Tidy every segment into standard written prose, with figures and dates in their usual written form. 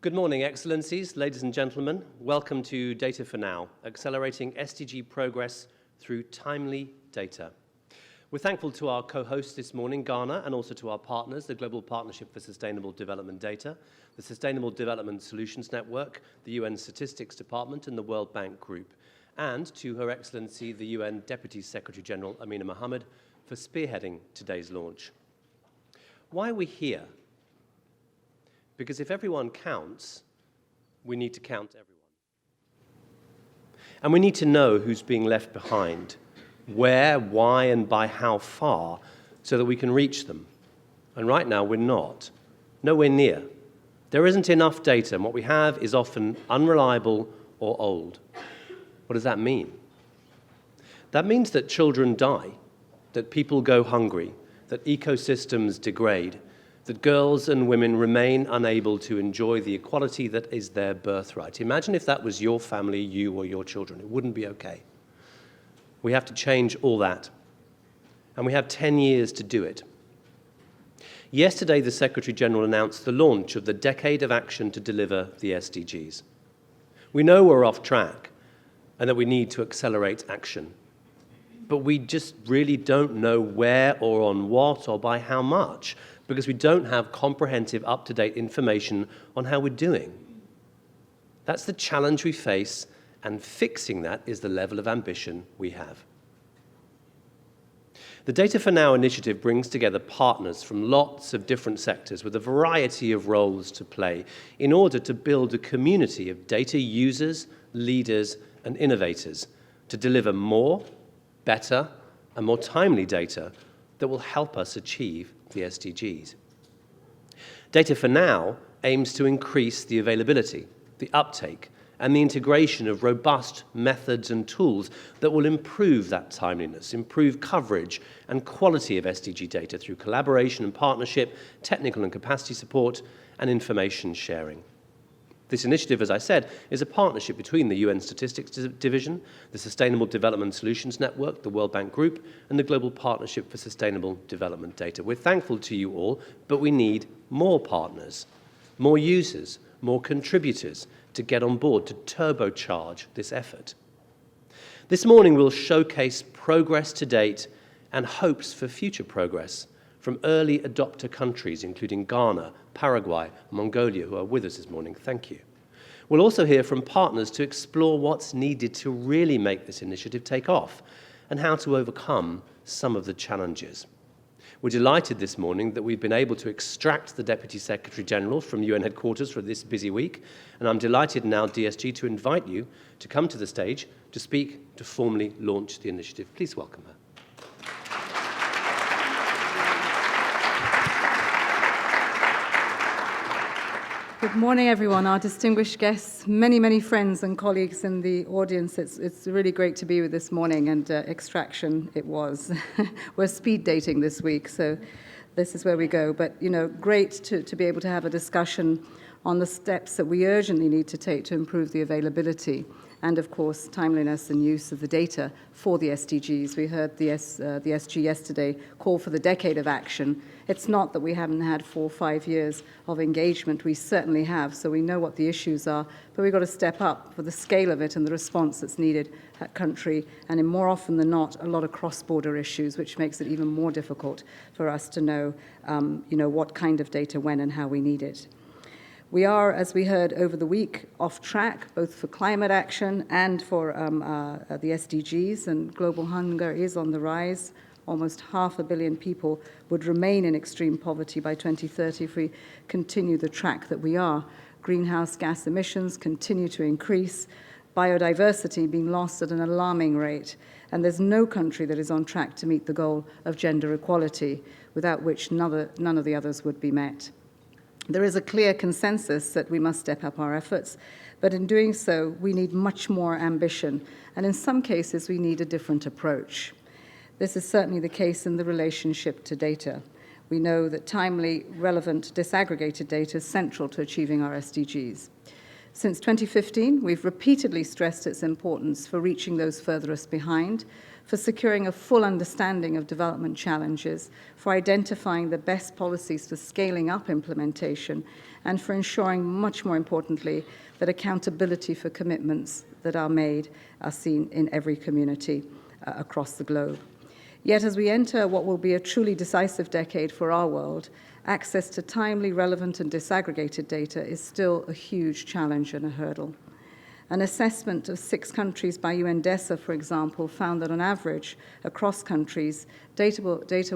Good morning, Excellencies, ladies and gentlemen. Welcome to Data for Now, accelerating SDG progress through timely data. We're thankful to our co-hosts this morning, Ghana, and also to our partners, the Global Partnership for Sustainable Development Data, the Sustainable Development Solutions Network, the UN Statistics Department, and the World Bank Group, and to Her Excellency, the UN Deputy Secretary General, Amina Mohammed, for spearheading today's launch. Why are we here? Because if everyone counts, we need to count everyone. And we need to know who's being left behind, where, why, and by how far, so that we can reach them. And right now, we're not. Nowhere near. There isn't enough data, and what we have is often unreliable or old. What does that mean? That means that children die, that people go hungry, that ecosystems degrade, that girls and women remain unable to enjoy the equality that is their birthright. Imagine if that was your family, you or your children. It wouldn't be okay. We have to change all that. And we have 10 years to do it. Yesterday, the Secretary General announced the launch of the Decade of Action to deliver the SDGs. We know we're off track and that we need to accelerate action. But we just really don't know where or on what or by how much, because we don't have comprehensive, up-to-date information on how we're doing. That's the challenge we face, and fixing that is the level of ambition we have. The Data for Now initiative brings together partners from lots of different sectors with a variety of roles to play in order to build a community of data users, leaders, and innovators to deliver more, better, and more timely data that will help us achieve the SDGs. Data for Now aims to increase the availability, the uptake, and the integration of robust methods and tools that will improve that timeliness, improve coverage and quality of SDG data through collaboration and partnership, technical and capacity support, and information sharing. This initiative, as I said, is a partnership between the UN Statistics Division, the Sustainable Development Solutions Network, the World Bank Group, and the Global Partnership for Sustainable Development Data. We're thankful to you all, but we need more partners, more users, more contributors to get on board, to turbocharge this effort. This morning, we'll showcase progress to date and hopes for future progress from early adopter countries, including Ghana, Paraguay, Mongolia, who are with us this morning. Thank you. We'll also hear from partners to explore what's needed to really make this initiative take off and how to overcome some of the challenges. We're delighted this morning that we've been able to extract the Deputy Secretary General from UN headquarters for this busy week, and I'm delighted now, DSG, to invite you to come to the stage to speak to formally launch the initiative. Please welcome her. Good morning, everyone, our distinguished guests, many friends and colleagues in the audience. It's really great to be with this morning, and extraction it was. We're speed dating this week, so this is where we go. But, you know, great to be able to have a discussion on the steps that we urgently need to take to improve the availability and, of course, timeliness and use of the data for the SDGs. We heard the SG yesterday call for the Decade of Action. It's not that we haven't had 4 or 5 years of engagement. We certainly have, so we know what the issues are, but we've got to step up for the scale of it and the response that's needed at country, and in more often than not, a lot of cross-border issues, which makes it even more difficult for us to know, what kind of data, when, and how we need it. We are, as we heard over the week, off track, both for climate action and for the SDGs, and global hunger is on the rise. Almost 500 million people would remain in extreme poverty by 2030 if we continue the track that we are. Greenhouse gas emissions continue to increase, biodiversity being lost at an alarming rate, and there's no country that is on track to meet the goal of gender equality, without which none of the others would be met. There is a clear consensus that we must step up our efforts, but in doing so, we need much more ambition, and in some cases, we need a different approach. This is certainly the case in the relationship to data. We know that timely, relevant, disaggregated data is central to achieving our SDGs. Since 2015, we've repeatedly stressed its importance for reaching those furthest behind, for securing a full understanding of development challenges, for identifying the best policies for scaling up implementation, and for ensuring, much more importantly, that accountability for commitments that are made are seen in every community across the globe. Yet as we enter what will be a truly decisive decade for our world, access to timely, relevant, and disaggregated data is still a huge challenge and a hurdle. An assessment of 6 countries by UNDESA, for example, found that on average, across countries, data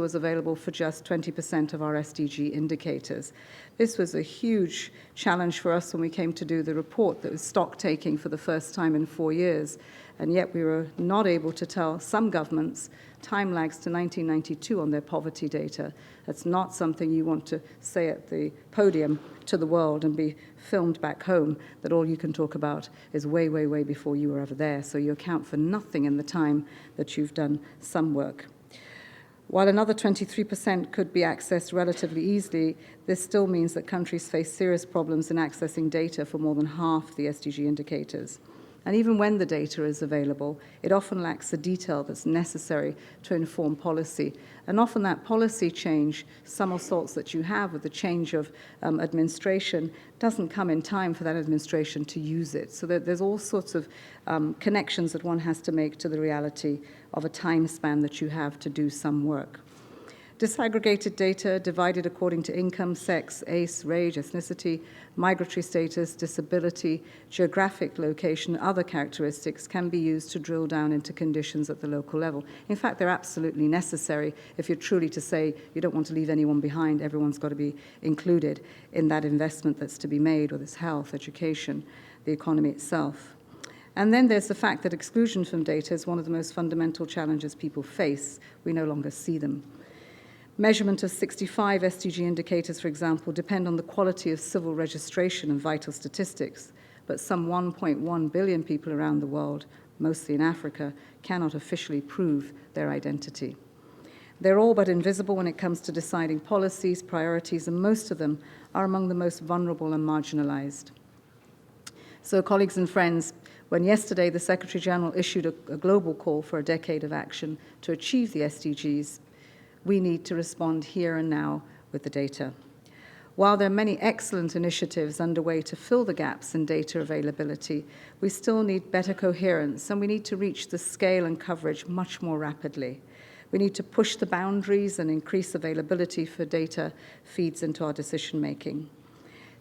was available for just 20% of our SDG indicators. This was a huge challenge for us when we came to do the report that was stock-taking for the first time in 4 years, and yet we were not able to tell some governments time lags to 1992 on their poverty data. That's not something you want to say at the podium to the world and be filmed back home, that all you can talk about is way, way, way before you were ever there. So you account for nothing in the time that you've done some work. While another 23% could be accessed relatively easily, this still means that countries face serious problems in accessing data for more than half the SDG indicators. And even when the data is available, it often lacks the detail that's necessary to inform policy. And often that policy change, somersaults that you have with the change of administration, doesn't come in time for that administration to use it. So there's all sorts of connections that one has to make to the reality of a time span that you have to do some work. Disaggregated data divided according to income, sex, age, ethnicity, migratory status, disability, geographic location, and other characteristics can be used to drill down into conditions at the local level. In fact, they're absolutely necessary if you're truly to say you don't want to leave anyone behind. Everyone's got to be included in that investment that's to be made, whether it's health, education, the economy itself. And then there's the fact that exclusion from data is one of the most fundamental challenges people face. We no longer see them. Measurement of 65 SDG indicators, for example, depend on the quality of civil registration and vital statistics, but some 1.1 billion people around the world, mostly in Africa, cannot officially prove their identity. They're all but invisible when it comes to deciding policies, priorities, and most of them are among the most vulnerable and marginalized. So, colleagues and friends, when yesterday the Secretary General issued a global call for a decade of action to achieve the SDGs, we need to respond here and now with the data. While there are many excellent initiatives underway to fill the gaps in data availability, we still need better coherence, and we need to reach the scale and coverage much more rapidly. We need to push the boundaries and increase availability for data feeds into our decision-making.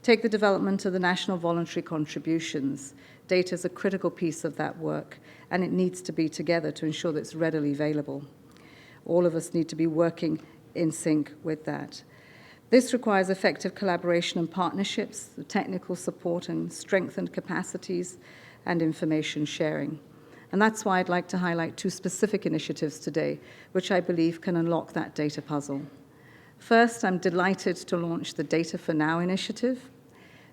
Take the development of the national voluntary contributions. Data is a critical piece of that work, and it needs to be together to ensure that it's readily available. All of us need to be working in sync with that. This requires effective collaboration and partnerships, technical support and strengthened capacities, and information sharing. And that's why I'd like to highlight 2 specific initiatives today, which I believe can unlock that data puzzle. First, I'm delighted to launch the Data for Now initiative,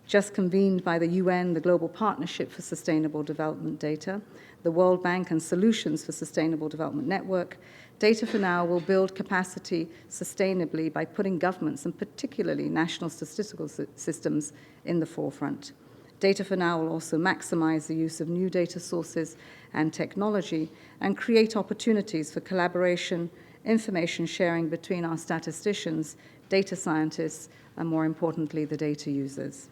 just convened by the UN, the Global Partnership for Sustainable Development Data, the World Bank and Solutions for Sustainable Development Network. Data for Now will build capacity sustainably by putting governments, and particularly national statistical systems, in the forefront. Data for Now will also maximize the use of new data sources and technology and create opportunities for collaboration, information sharing between our statisticians, data scientists, and more importantly, the data users.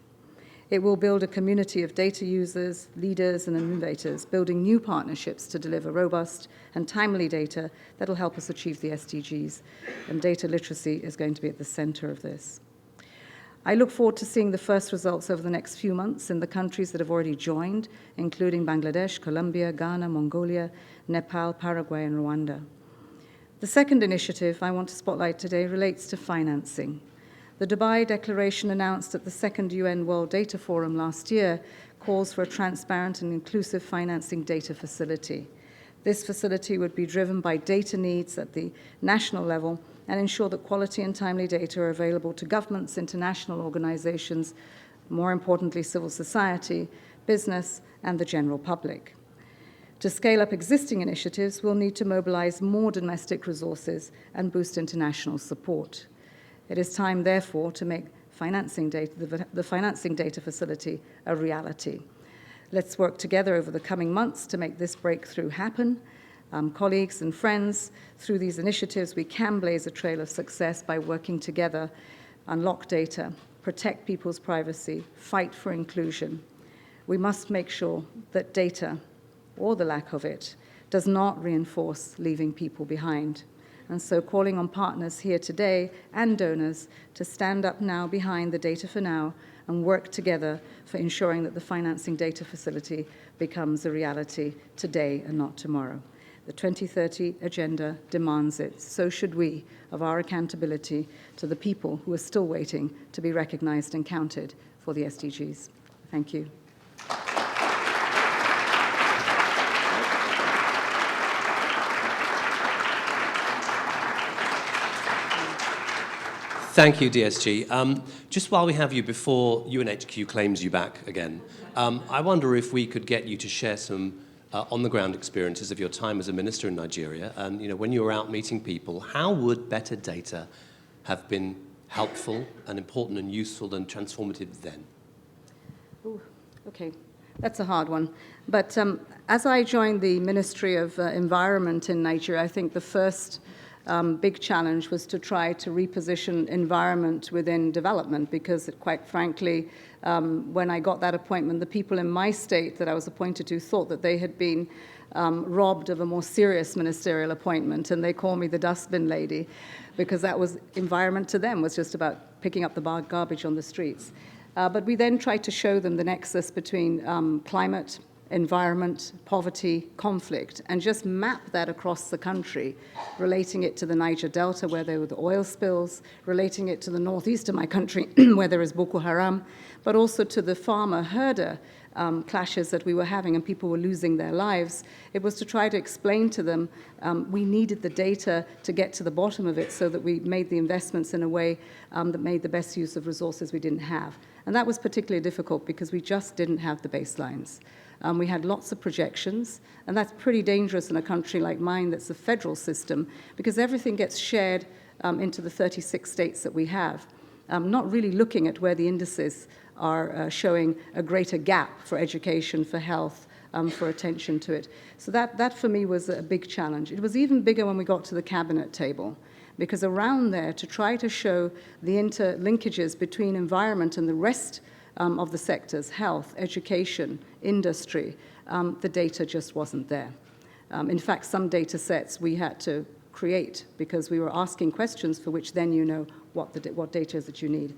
It will build a community of data users, leaders, and innovators, building new partnerships to deliver robust and timely data that will help us achieve the SDGs. And data literacy is going to be at the center of this. I look forward to seeing the first results over the next few months in the countries that have already joined, including Bangladesh, Colombia, Ghana, Mongolia, Nepal, Paraguay, and Rwanda. The second initiative I want to spotlight today relates to financing. The Dubai Declaration announced at the second UN World Data Forum last year calls for a transparent and inclusive financing data facility. This facility would be driven by data needs at the national level and ensure that quality and timely data are available to governments, international organizations, more importantly, civil society, business, and the general public. To scale up existing initiatives, we'll need to mobilize more domestic resources and boost international support. It is time, therefore, to make the financing data facility a reality. Let's work together over the coming months to make this breakthrough happen. colleagues and friends. Through these initiatives, we can blaze a trail of success by working together, unlock data, protect people's privacy, fight for inclusion. We must make sure that data, or the lack of it, does not reinforce leaving people behind. And so calling on partners here today and donors to stand up now behind the Data for Now and work together for ensuring that the financing data facility becomes a reality today and not tomorrow. The 2030 agenda demands it. So should we, of our accountability to the people who are still waiting to be recognized and counted for the SDGs. Thank you. Thank you, DSG. Just while we have you, before UNHQ claims you back again, I wonder if we could get you to share some on-the-ground experiences of your time as a minister in Nigeria. And when you were out meeting people, how would better data have been helpful and important and useful and transformative then? Ooh, okay, that's a hard one. But as I joined the Ministry of Environment in Nigeria, I think the first big challenge was to try to reposition environment within development, because quite frankly, when I got that appointment, the people in my state that I was appointed to thought that they had been robbed of a more serious ministerial appointment, and they call me the dustbin lady, because that was environment to them was just about picking up the garbage on the streets. But we then tried to show them the nexus between climate, environment, poverty, conflict, and just map that across the country, relating it to the Niger Delta, where there were the oil spills, relating it to the northeast of my country, where there is Boko Haram, but also to the farmer-herder clashes that we were having and people were losing their lives. It was to try to explain to them we needed the data to get to the bottom of it, so that we made the investments in a way that made the best use of resources we didn't have. And that was particularly difficult because we just didn't have the baselines. We had lots of projections, and that's pretty dangerous in a country like mine that's a federal system, because everything gets shared into the 36 states that we have, not really looking at where the indices are showing a greater gap for education, for health, for attention to it. So that for me was a big challenge. It was even bigger when we got to the cabinet table, because around there, to try to show the interlinkages between environment and the rest of the sectors, health, education, industry, the data just wasn't there. In fact, some data sets we had to create because we were asking questions for which then you know what data is that you need.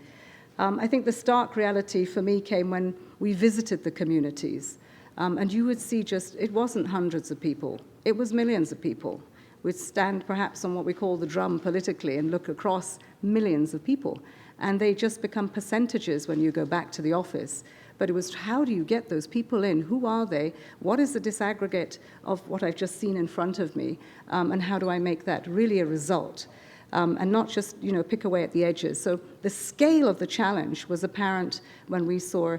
I think the stark reality for me came when we visited the communities. And you would see it wasn't hundreds of people, it was millions of people. We'd stand perhaps on what we call the drum politically and look across millions of people. And they just become percentages when you go back to the office. But it was, how do you get those people in? Who are they? What is the disaggregate of what I've just seen in front of me? And how do I make that really a result? And not just, pick away at the edges. So the scale of the challenge was apparent when we saw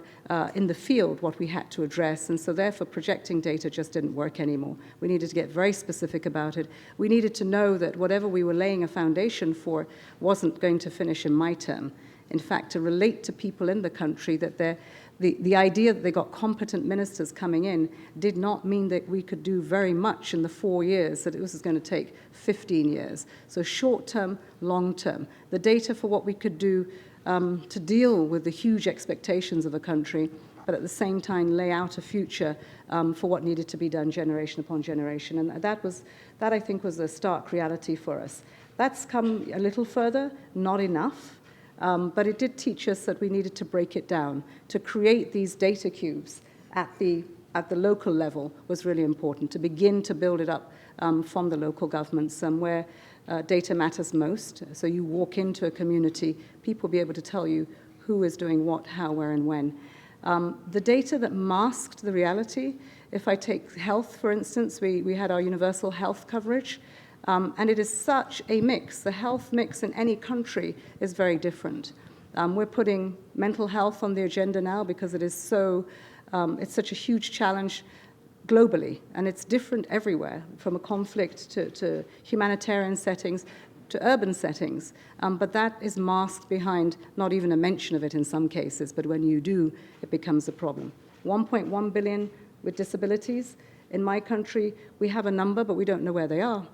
in the field what we had to address. And so therefore, projecting data just didn't work anymore. We needed to get very specific about it. We needed to know that whatever we were laying a foundation for wasn't going to finish in my term. In fact, to relate to people in the country that the idea that they got competent ministers coming in did not mean that we could do very much in the 4 years, that it was going to take 15 years. So short-term, long-term. The data for what we could do to deal with the huge expectations of a country, but at the same time lay out a future for what needed to be done generation upon generation. And that I think was a stark reality for us. That's come a little further, not enough. But it did teach us that we needed to break it down. To create these data cubes at the local level was really important, to begin to build it up from the local governments where data matters most. So you walk into a community, people will be able to tell you who is doing what, how, where, and when. The data that masked the reality, if I take health, for instance, we had our universal health coverage. And it is such a mix. The health mix in any country is very different. We're putting mental health on the agenda now because it is it's such a huge challenge globally, and it's different everywhere, from a conflict to humanitarian settings to urban settings. But that is masked behind not even a mention of it in some cases, but when you do, it becomes a problem. 1.1 billion with disabilities. In my country, we have a number, but we don't know where they are.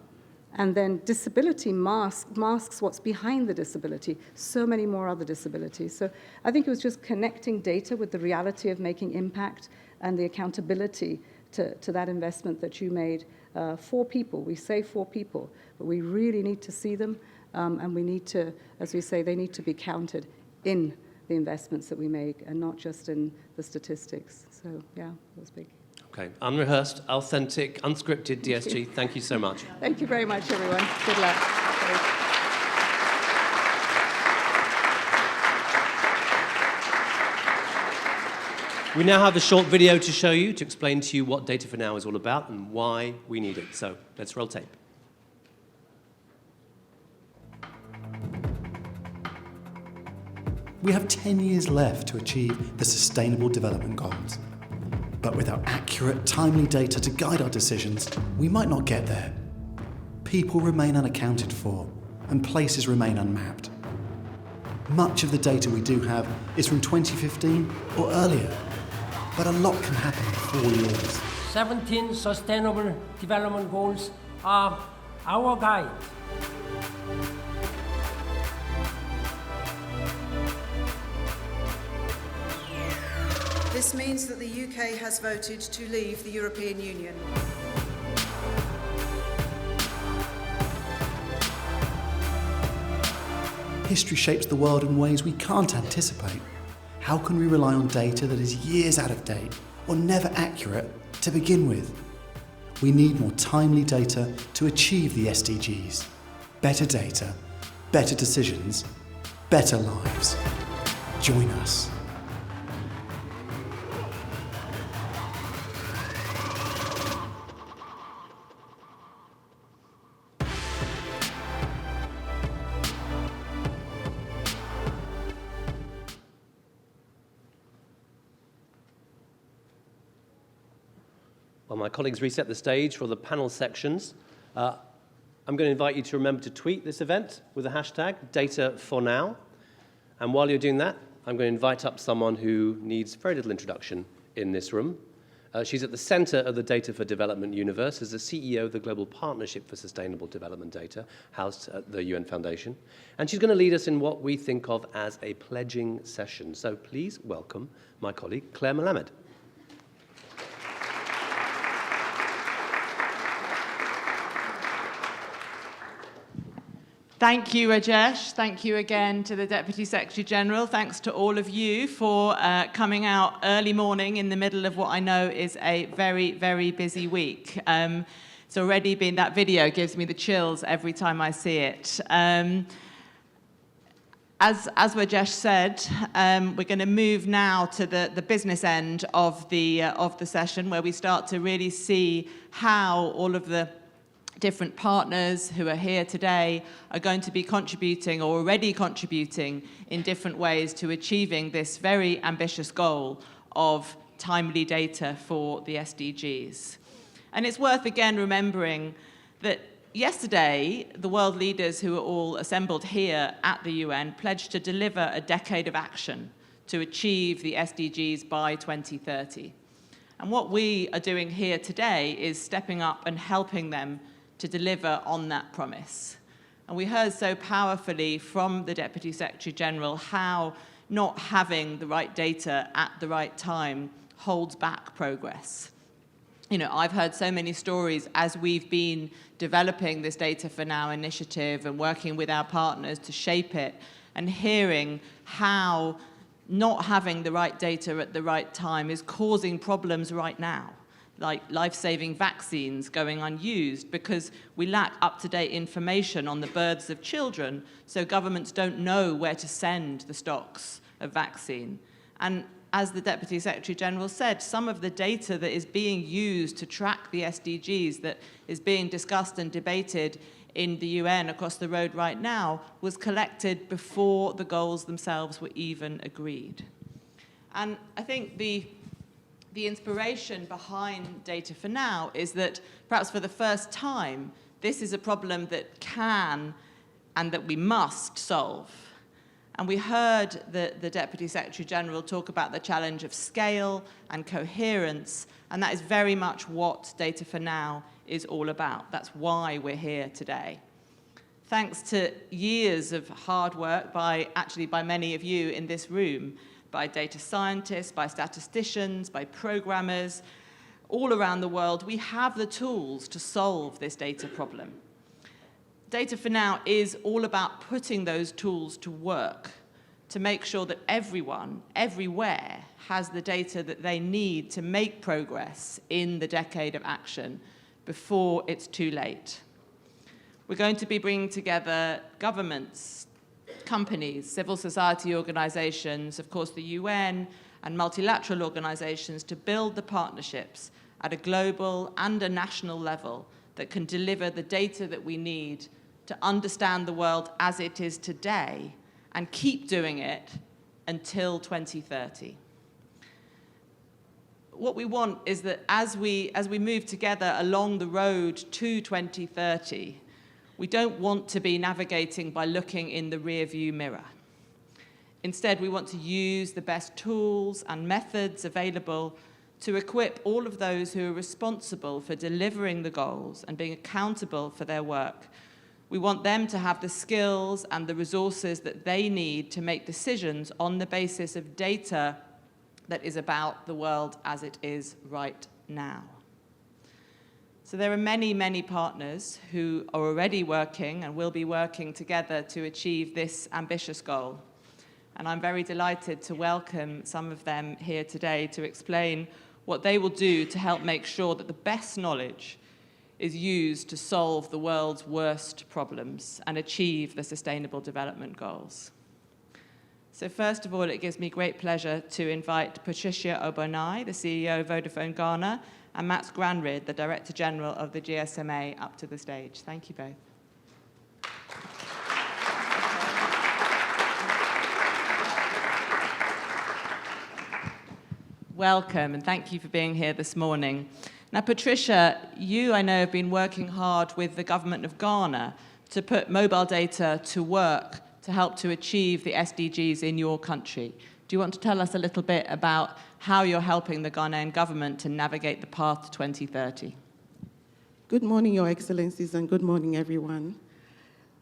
And then disability masks what's behind the disability, so many more other disabilities. So I think it was just connecting data with the reality of making impact and the accountability to that investment that you made for people. We say for people, but we really need to see them, and we need to, as we say, they need to be counted in the investments that we make and not just in the statistics. So yeah, it was big. Okay, unrehearsed, authentic, unscripted DSG. Thank you so much. Thank you very much, everyone. Good luck. We now have a short video to show you to explain to you what Data for Now is all about and why we need it. So let's roll tape. We have 10 years left to achieve the Sustainable Development Goals. But without accurate, timely data to guide our decisions, we might not get there. People remain unaccounted for, and places remain unmapped. Much of the data we do have is from 2015 or earlier, but a lot can happen in 4 years. 17 Sustainable Development Goals are our guide. This means that the UK has voted to leave the European Union. History shapes the world in ways we can't anticipate. How can we rely on data that is years out of date or never accurate to begin with? We need more timely data to achieve the SDGs. Better data, better decisions, better lives. Join us. While my colleagues reset the stage for the panel sections, I'm going to invite you to remember to tweet this event with the hashtag #DataForNow. And while you're doing that, I'm going to invite up someone who needs very little introduction in this room. She's at the center of the Data for Development universe as the CEO of the Global Partnership for Sustainable Development Data, housed at the UN Foundation. And she's going to lead us in what we think of as a pledging session. So please welcome my colleague, Claire MELAMED. Thank you, Rajesh. Thank you again to the Deputy Secretary General. Thanks to all of you for coming out early morning in the middle of what I know is a very, very busy week. It's already been, that video gives me the chills every time I see it. As Rajesh said, we're going to move now to the business end of the session, where we start to really see how all of the different partners who are here today are going to be contributing or already contributing in different ways to achieving this very ambitious goal of timely data for the SDGs. And it's worth again remembering that yesterday, the world leaders who are all assembled here at the UN pledged to deliver a decade of action to achieve the SDGs by 2030. And what we are doing here today is stepping up and helping them to deliver on that promise. And we heard so powerfully from the Deputy Secretary General how not having the right data at the right time holds back progress. You know, I've heard so many stories as we've been developing this Data for Now initiative and working with our partners to shape it, and hearing how not having the right data at the right time is causing problems right now, like life-saving vaccines going unused because we lack up-to-date information on the births of children, so governments don't know where to send the stocks of vaccine. And as the Deputy Secretary General said, some of the data that is being used to track the SDGs, that is being discussed and debated in the UN across the road right now, was collected before the goals themselves were even agreed. And I think the inspiration behind Data for Now is that perhaps for the first time, this is a problem that can and that we must solve. And we heard the Deputy Secretary General talk about the challenge of scale and coherence, and that is very much what Data for Now is all about. That's why we're here today. Thanks to years of hard work by many of you in this room, by data scientists, by statisticians, by programmers, all around the world, we have the tools to solve this data problem. Data for Now is all about putting those tools to work to make sure that everyone, everywhere, has the data that they need to make progress in the decade of action before it's too late. We're going to be bringing together governments, companies, civil society organizations, of course the UN, and multilateral organizations to build the partnerships at a global and a national level that can deliver the data that we need to understand the world as it is today and keep doing it until 2030. What we want is that as we move together along the road to 2030, we don't want to be navigating by looking in the rearview mirror. Instead, we want to use the best tools and methods available to equip all of those who are responsible for delivering the goals and being accountable for their work. We want them to have the skills and the resources that they need to make decisions on the basis of data that is about the world as it is right now. So there are many, many partners who are already working and will be working together to achieve this ambitious goal. And I'm very delighted to welcome some of them here today to explain what they will do to help make sure that the best knowledge is used to solve the world's worst problems and achieve the Sustainable Development Goals. So first of all, it gives me great pleasure to invite Patricia Obonai, the CEO of Vodafone Ghana, and Max Granrid, the Director General of the GSMA, up to the stage. Thank you both. Welcome, and thank you for being here this morning. Now, Patricia, you, I know, have been working hard with the government of Ghana to put mobile data to work to help to achieve the SDGs in your country. Do you want to tell us a little bit about how you're helping the Ghanaian government to navigate the path to 2030? Good morning, Your Excellencies, and good morning, everyone.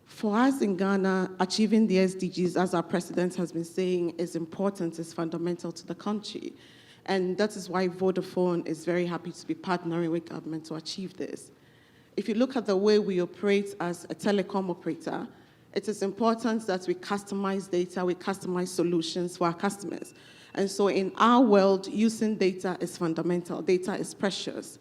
For us in Ghana, achieving the SDGs, as our President has been saying, is important, is fundamental to the country. And that is why Vodafone is very happy to be partnering with government to achieve this. If you look at the way we operate as a telecom operator, it is important that we customize data, we customize solutions for our customers. And so in our world, using data is fundamental. Data is precious.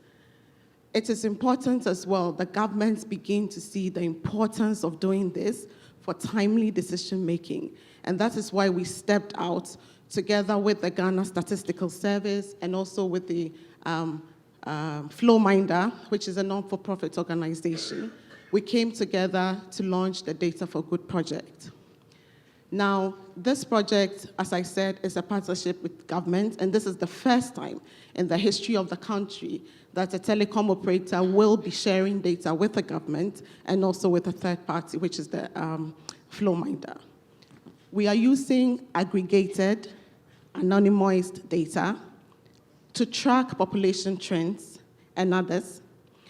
It is important as well that governments begin to see the importance of doing this for timely decision-making. And that is why we stepped out together with the Ghana Statistical Service and also with the Flowminder, which is a non-for-profit organization. We came together to launch the Data for Good project. Now, this project, as I said, is a partnership with government, and this is the first time in the history of the country that a telecom operator will be sharing data with the government and also with a third party, which is the Flowminder. We are using aggregated, anonymized data to track population trends and others.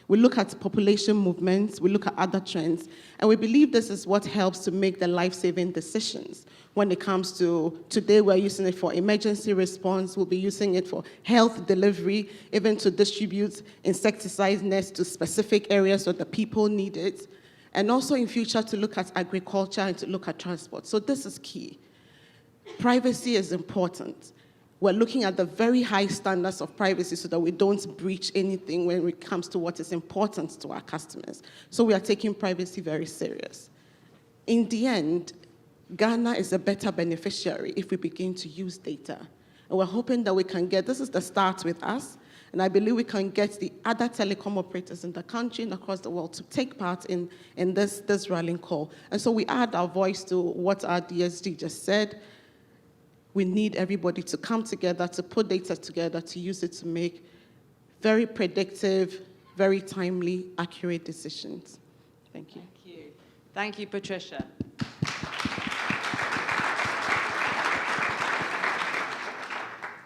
We look at population movements, we look at other trends, and we believe this is what helps to make the life-saving decisions. When it comes to, today we're using it for emergency response, we'll be using it for health delivery, even to distribute insecticide nets to specific areas where the people need it, and also in future to look at agriculture and to look at transport. So this is key. Privacy is important. We're looking at the very high standards of privacy so that we don't breach anything when it comes to what is important to our customers. So we are taking privacy very serious. In the end, Ghana is a better beneficiary if we begin to use data. And we're hoping that we can get, this is the start with us, and I believe we can get the other telecom operators in the country and across the world to take part in this rallying call. And so we add our voice to what our DSG just said. We need everybody to come together, to put data together, to use it to make very predictive, very timely, accurate decisions. Thank you. Thank you. Thank you, Patricia.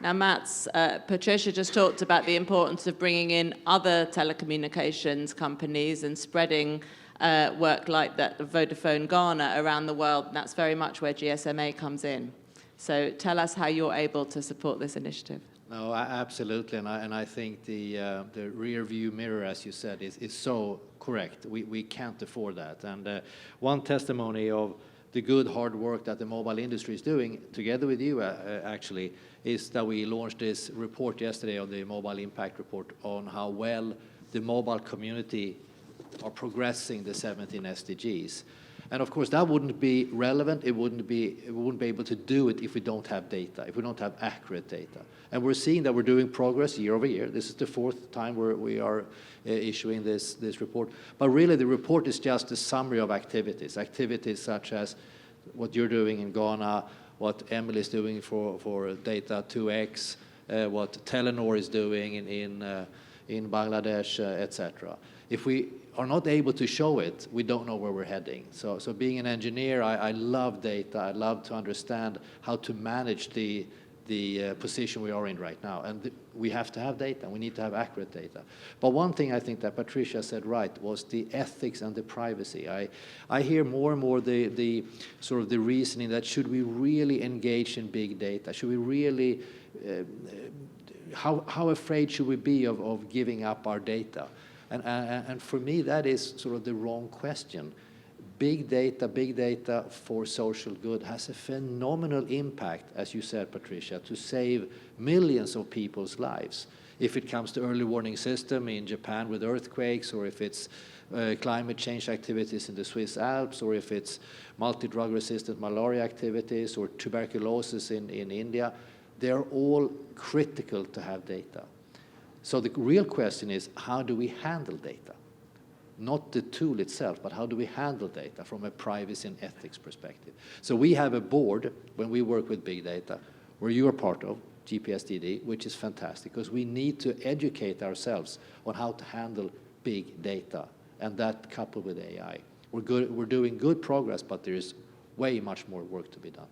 Now, Mats, Patricia just talked about the importance of bringing in other telecommunications companies and spreading work like that of Vodafone Ghana around the world. And that's very much where GSMA comes in. So tell us how you're able to support this initiative. No, absolutely, and I think the rear view mirror, as you said, is so correct. We can't afford that. And one testimony of the good hard work that the mobile industry is doing, together with you actually, is that we launched this report yesterday on the Mobile Impact Report on how well the mobile community are progressing the 17 SDGs. And of course, that wouldn't be relevant. We wouldn't be able to do it if we don't have data, if we don't have accurate data. And we're seeing that we're doing progress year over year. This is the fourth time we are issuing this report. But really, the report is just a summary of activities such as what you're doing in Ghana, what Emily is doing for Data 2X, what Telenor is doing in Bangladesh, etc. If we are not able to show it, we don't know where we're heading. So being an engineer, I love data. I love to understand how to manage the position we are in right now. And we have to have data. We need to have accurate data. But one thing I think that Patricia said right was the ethics and the privacy. I hear more and more the sort of the reasoning that should we really engage in big data? Should we really, how afraid should we be of giving up our data? And for me, that is sort of the wrong question. Big data for social good has a phenomenal impact, as you said, Patricia, to save millions of people's lives. If it comes to early warning system in Japan with earthquakes, or if it's climate change activities in the Swiss Alps, or if it's multi-drug resistant malaria activities or tuberculosis in India, they're all critical to have data. So the real question is, how do we handle data? Not the tool itself, but how do we handle data from a privacy and ethics perspective? So we have a board, when we work with big data, where you are part of, GPSDD, which is fantastic, because we need to educate ourselves on how to handle big data, and that coupled with AI. We're doing good progress, but there is way much more work to be done.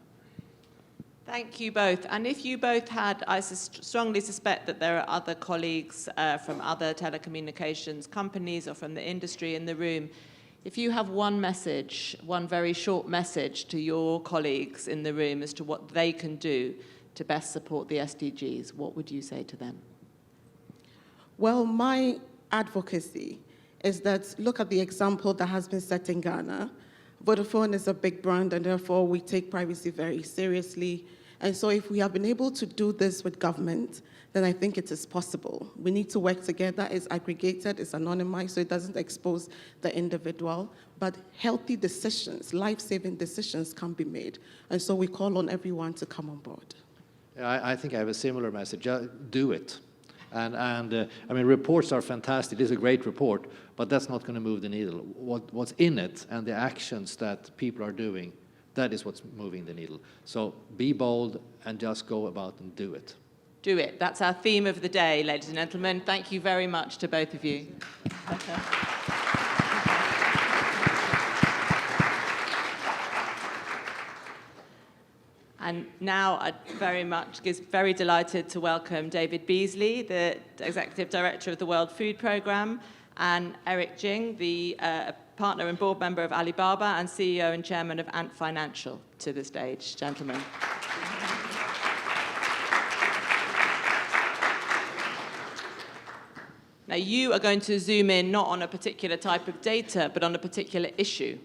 Thank you both. And if you both had, I strongly suspect that there are other colleagues from other telecommunications companies or from the industry in the room. If you have one message, one very short message to your colleagues in the room as to what they can do to best support the SDGs, what would you say to them? Well, my advocacy is that look at the example that has been set in Ghana. Vodafone is a big brand, and therefore we take privacy very seriously. And so if we have been able to do this with government, then I think it is possible. We need to work together. It's aggregated, it's anonymized, so it doesn't expose the individual. But healthy decisions, life-saving decisions can be made. And so we call on everyone to come on board. I think I have a similar message. Do it. And I mean, reports are fantastic. It is a great report, but that's not going to move the needle. What's in it and the actions that people are doing, that is what's moving the needle. So be bold and just go about and do it. Do it. That's our theme of the day, ladies and gentlemen. Thank you very much to both of you. And now I'd very delighted to welcome David Beasley, the Executive Director of the World Food Programme, and Eric Jing, the partner and board member of Alibaba and CEO and chairman of Ant Financial, to the stage. Gentlemen. Now, you are going to zoom in not on a particular type of data, but on a particular issue,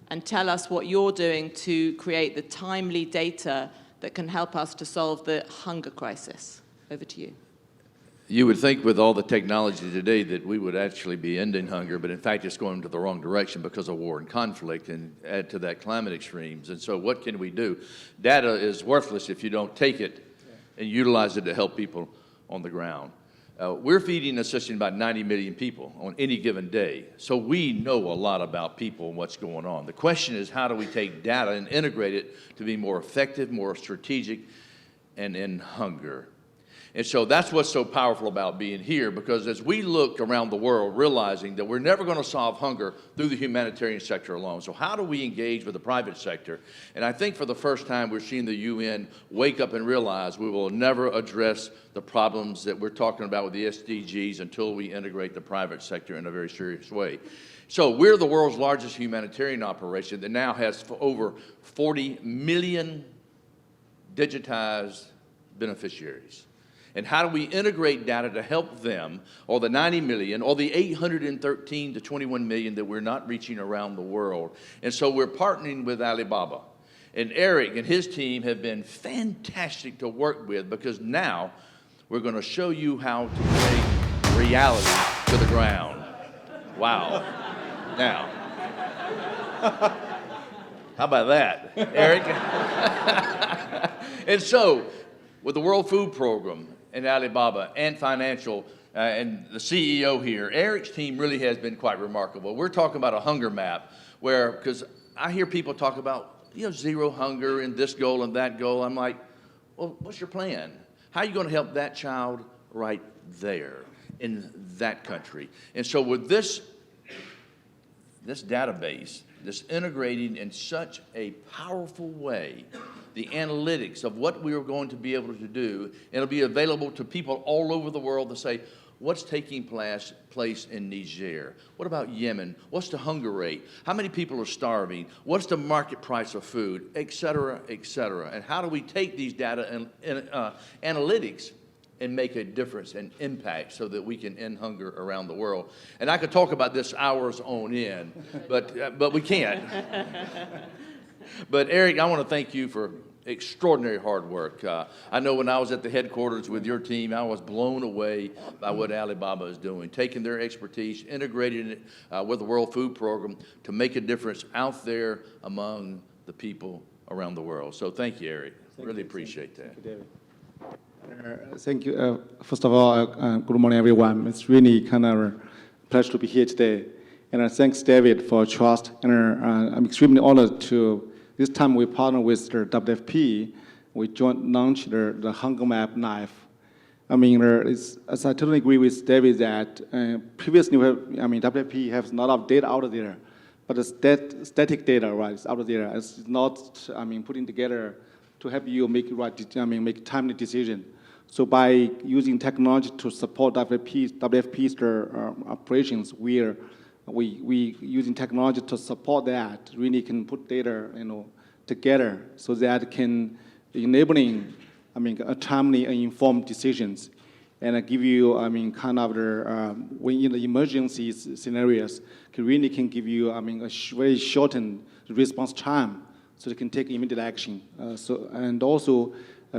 and tell us what you're doing to create the timely data that can help us to solve the hunger crisis. Over to you. You would think with all the technology today that we would actually be ending hunger, but in fact it's going to the wrong direction because of war and conflict, and add to that climate extremes. And so what can we do? Data is worthless if you don't take it and utilize it to help people on the ground. We're feeding and assisting about 90 million people on any given day. So we know a lot about people and what's going on. The question is, how do we take data and integrate it to be more effective, more strategic, and end hunger? And so that's what's so powerful about being here, because as we look around the world, realizing that we're never going to solve hunger through the humanitarian sector alone. So how do we engage with the private sector? And I think for the first time, we're seeing the UN wake up and realize we will never address the problems that we're talking about with the SDGs until we integrate the private sector in a very serious way. So we're the world's largest humanitarian operation that now has over 40 million digitized beneficiaries. And how do we integrate data to help them, or the 90 million, or the 813 to 21 million that we're not reaching around the world? And so we're partnering with Alibaba. And Eric and his team have been fantastic to work with, because now we're going to show you how to bring reality to the ground. Wow. Now, how about that, Eric? And so, with the World Food Program and Alibaba and financial and the CEO here, Eric's team really has been quite remarkable. We're talking about a hunger map where, because I hear people talk about, zero hunger and this goal and that goal. I'm like, well, what's your plan? How are you going to help that child right there in that country? And so with this database, this integrating in such a powerful way the analytics of what we are going to be able to do, and it'll be available to people all over the world to say, what's taking place in Niger? What about Yemen? What's the hunger rate? How many people are starving? What's the market price of food? Et cetera, et cetera. And how do we take these data and analytics and make a difference and impact so that we can end hunger around the world? And I could talk about this hours on end, but we can't. But Eric, I want to thank you for extraordinary hard work. I know when I was at the headquarters with your team, I was blown away by what Alibaba is doing, taking their expertise, integrating it with the World Food Program to make a difference out there among the people around the world. So thank you, Eric. Really appreciate that. Thank you, David. Thank you. First of all, good morning, everyone. It's really kind of a pleasure to be here today. And thanks, David, for trust. And I'm extremely honored to, this time we partner with the WFP. We joint launched the Hunger Map Knife. I mean, as I totally agree with David that previously, WFP has a lot of data out there, but the static data, right, is out there. It's not, putting together to help you make make timely decision. So by using technology to support WFP's operations, we using technology to support that, really can put data, together so that can enabling, a timely and informed decisions, and give you, kind of the when in the emergency scenarios, can give you, a very shortened response time, so they can take immediate action. And also,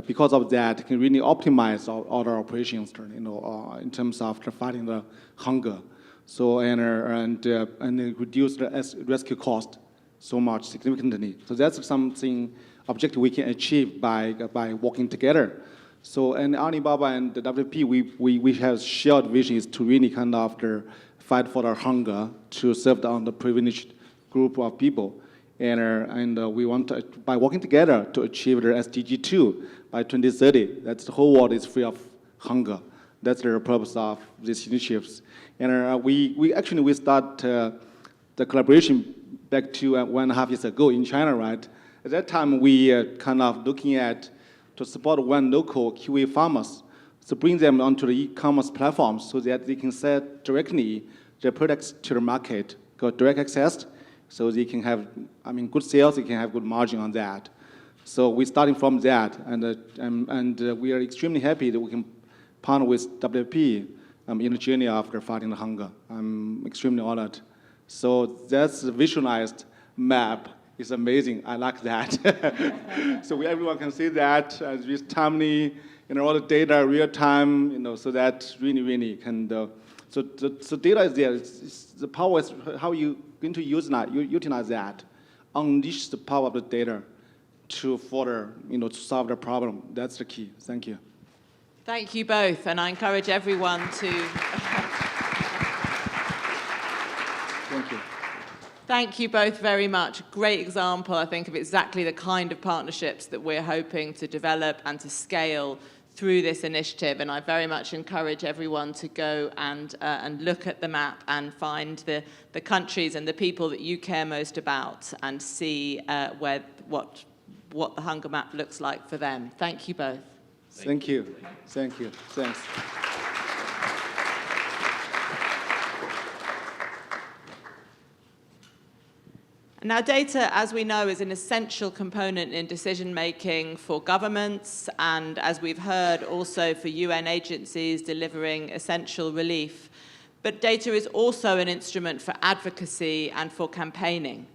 because of that, can really optimize all our operations, in terms of fighting the hunger. So and reduce the rescue cost so much significantly. So that's something objective we can achieve by working together. So and Alibaba and the WFP, we have shared visions to really kind of fight for the hunger to serve the underprivileged group of people. And we want to, by working together to achieve the SDG 2 by 2030. That's the whole world is free of hunger. That's the purpose of these initiatives. And we start the collaboration back to 1.5 years ago in China, right? At that time, we kind of looking at to support one local QA farmers, to bring them onto the e-commerce platforms so that they can sell directly their products to the market, got direct access, so they can have, good sales, they can have good margin on that. So we're starting from that, and we are extremely happy that we can partner with WFP in the journey after fighting the hunger. I'm extremely honored. So that's the visualized map. It's amazing. I like that. So everyone can see that with timely, all the data, real time, so that really can. So data is there. The power is how you going to utilize that, unleash the power of the data to further, to solve the problem. That's the key. Thank you. Thank you both, and I encourage everyone to. Thank you. Thank you both very much. Great example, I think, of exactly the kind of partnerships that we're hoping to develop and to scale through this initiative, and I very much encourage everyone to go and look at the map and find the countries and the people that you care most about and see what the hunger map looks like for them. Thank you both. Thank you. Thank you. Thanks. Now, data, as we know, is an essential component in decision-making for governments and, as we've heard, also for UN agencies delivering essential relief. But data is also an instrument for advocacy and for campaigning.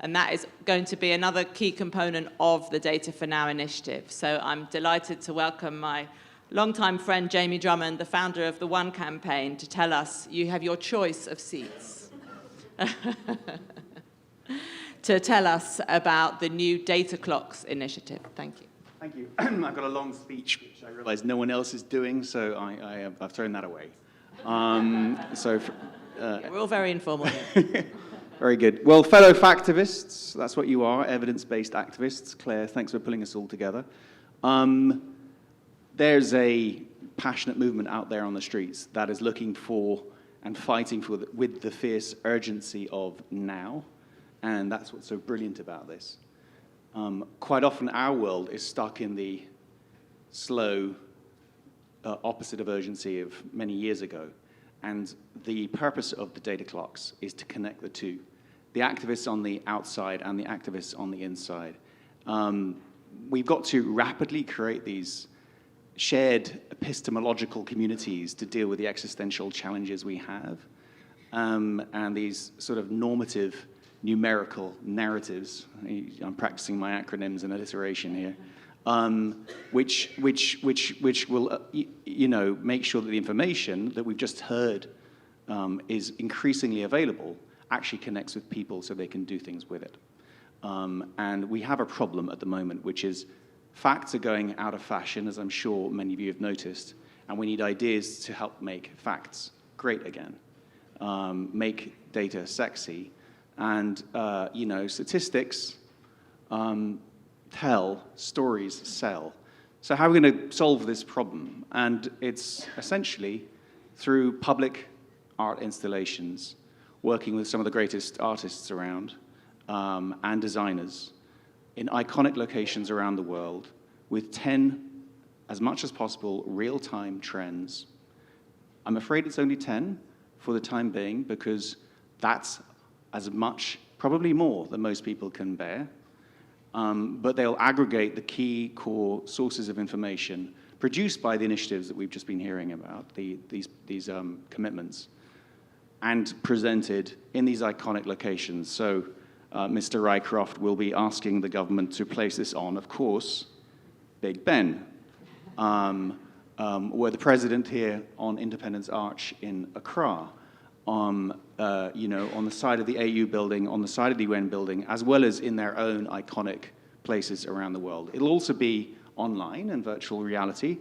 And that is going to be another key component of the Data for Now initiative. So I'm delighted to welcome my longtime friend, Jamie Drummond, the founder of the One campaign, to tell us you have your choice of seats. To tell us about the new Data Clocks initiative. Thank you. Thank you. I've got a long speech, which I realize no one else is doing, so I've thrown that away. We're all very informal here. Very good. Well, fellow factivists, that's what you are, evidence-based activists. Claire, thanks for pulling us all together. There's a passionate movement out there on the streets that is looking for and fighting for with the fierce urgency of now. And that's what's so brilliant about this. Quite often our world is stuck in the slow opposite of urgency of many years ago. And the purpose of the data clocks is to connect the two. The activists on the outside and the activists on the inside. We've got to rapidly create these shared epistemological communities to deal with the existential challenges we have. And these sort of normative numerical narratives, I'm practicing my acronyms and alliteration here, which will, make sure that the information that we've just heard is increasingly available, actually connects with people so they can do things with it. And we have a problem at the moment, which is facts are going out of fashion, as I'm sure many of you have noticed, and we need ideas to help make facts great again, make data sexy. And, statistics tell, stories sell. So how are we going to solve this problem? And it's essentially through public art installations, working with some of the greatest artists around and designers in iconic locations around the world with 10, as much as possible, real-time trends. I'm afraid it's only 10 for the time being because that's as much, probably more, than most people can bear. But they'll aggregate the key core sources of information produced by the initiatives that we've just been hearing about, these commitments, and presented in these iconic locations. So Mr. Rycroft will be asking the government to place this on, of course, Big Ben, where the president here on Independence Arch in Accra, on the side of the AU building, on the side of the UN building, as well as in their own iconic places around the world. It'll also be online and virtual reality,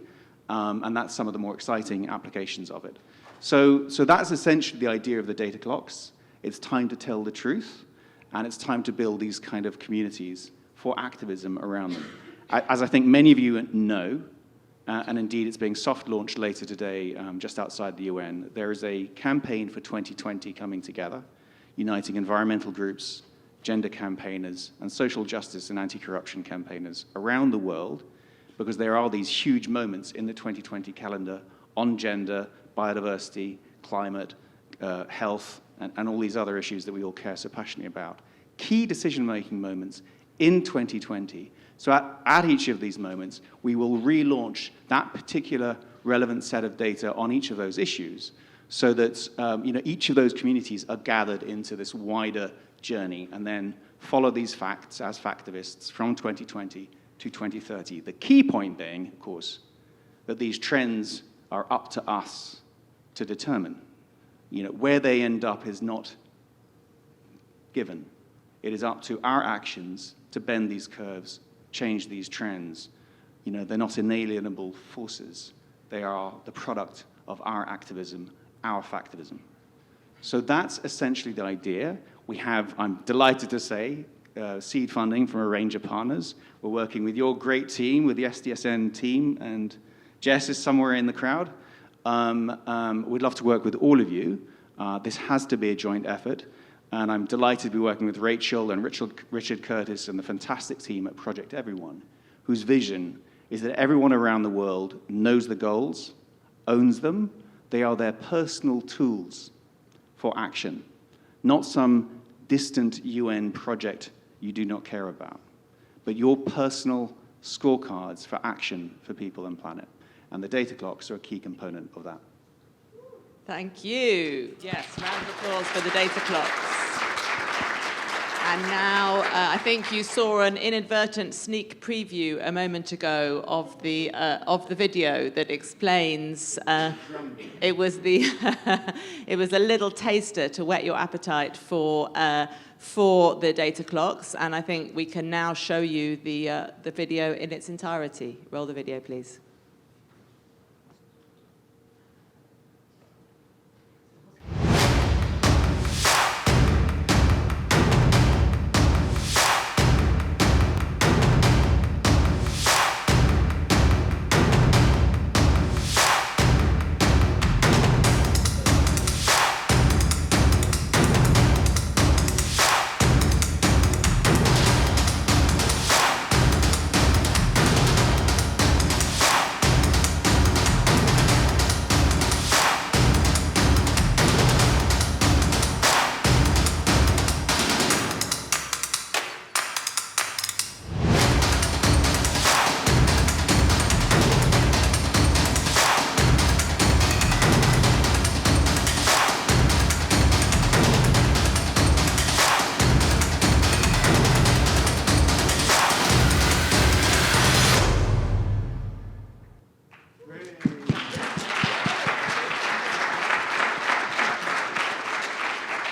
and that's some of the more exciting applications of it. So that's essentially the idea of the data clocks. It's time to tell the truth, and it's time to build these kind of communities for activism around them. As I think many of you know, and indeed it's being soft launched later today just outside the UN, there is a campaign for 2020 coming together, uniting environmental groups, gender campaigners, and social justice and anti-corruption campaigners around the world, because there are these huge moments in the 2020 calendar on gender, biodiversity, climate, health, and all these other issues that we all care so passionately about. Key decision-making moments in 2020. So at each of these moments, we will relaunch that particular relevant set of data on each of those issues so that each of those communities are gathered into this wider journey and then follow these facts as factivists from 2020 to 2030. The key point being, of course, that these trends are up to us to determine. Where they end up is not given. It is up to our actions to bend these curves, change these trends. They're not inalienable forces. They are the product of our activism, our factivism. So that's essentially the idea. We have, I'm delighted to say, seed funding from a range of partners. We're working with your great team, with the SDSN team, and Jess is somewhere in the crowd. We'd love to work with all of you. This has to be a joint effort. And I'm delighted to be working with Rachel and Richard Curtis and the fantastic team at Project Everyone, whose vision is that everyone around the world knows the goals, owns them. They are their personal tools for action, not some distant UN project you do not care about, but your personal scorecards for action for people and planet. And the data clocks are a key component of that. Thank you. Yes, round of applause for the data clocks. And now, I think you saw an inadvertent sneak preview a moment ago of the video that explains. It was it was a little taster to whet your appetite for the data clocks, and I think we can now show you the video in its entirety. Roll the video, please.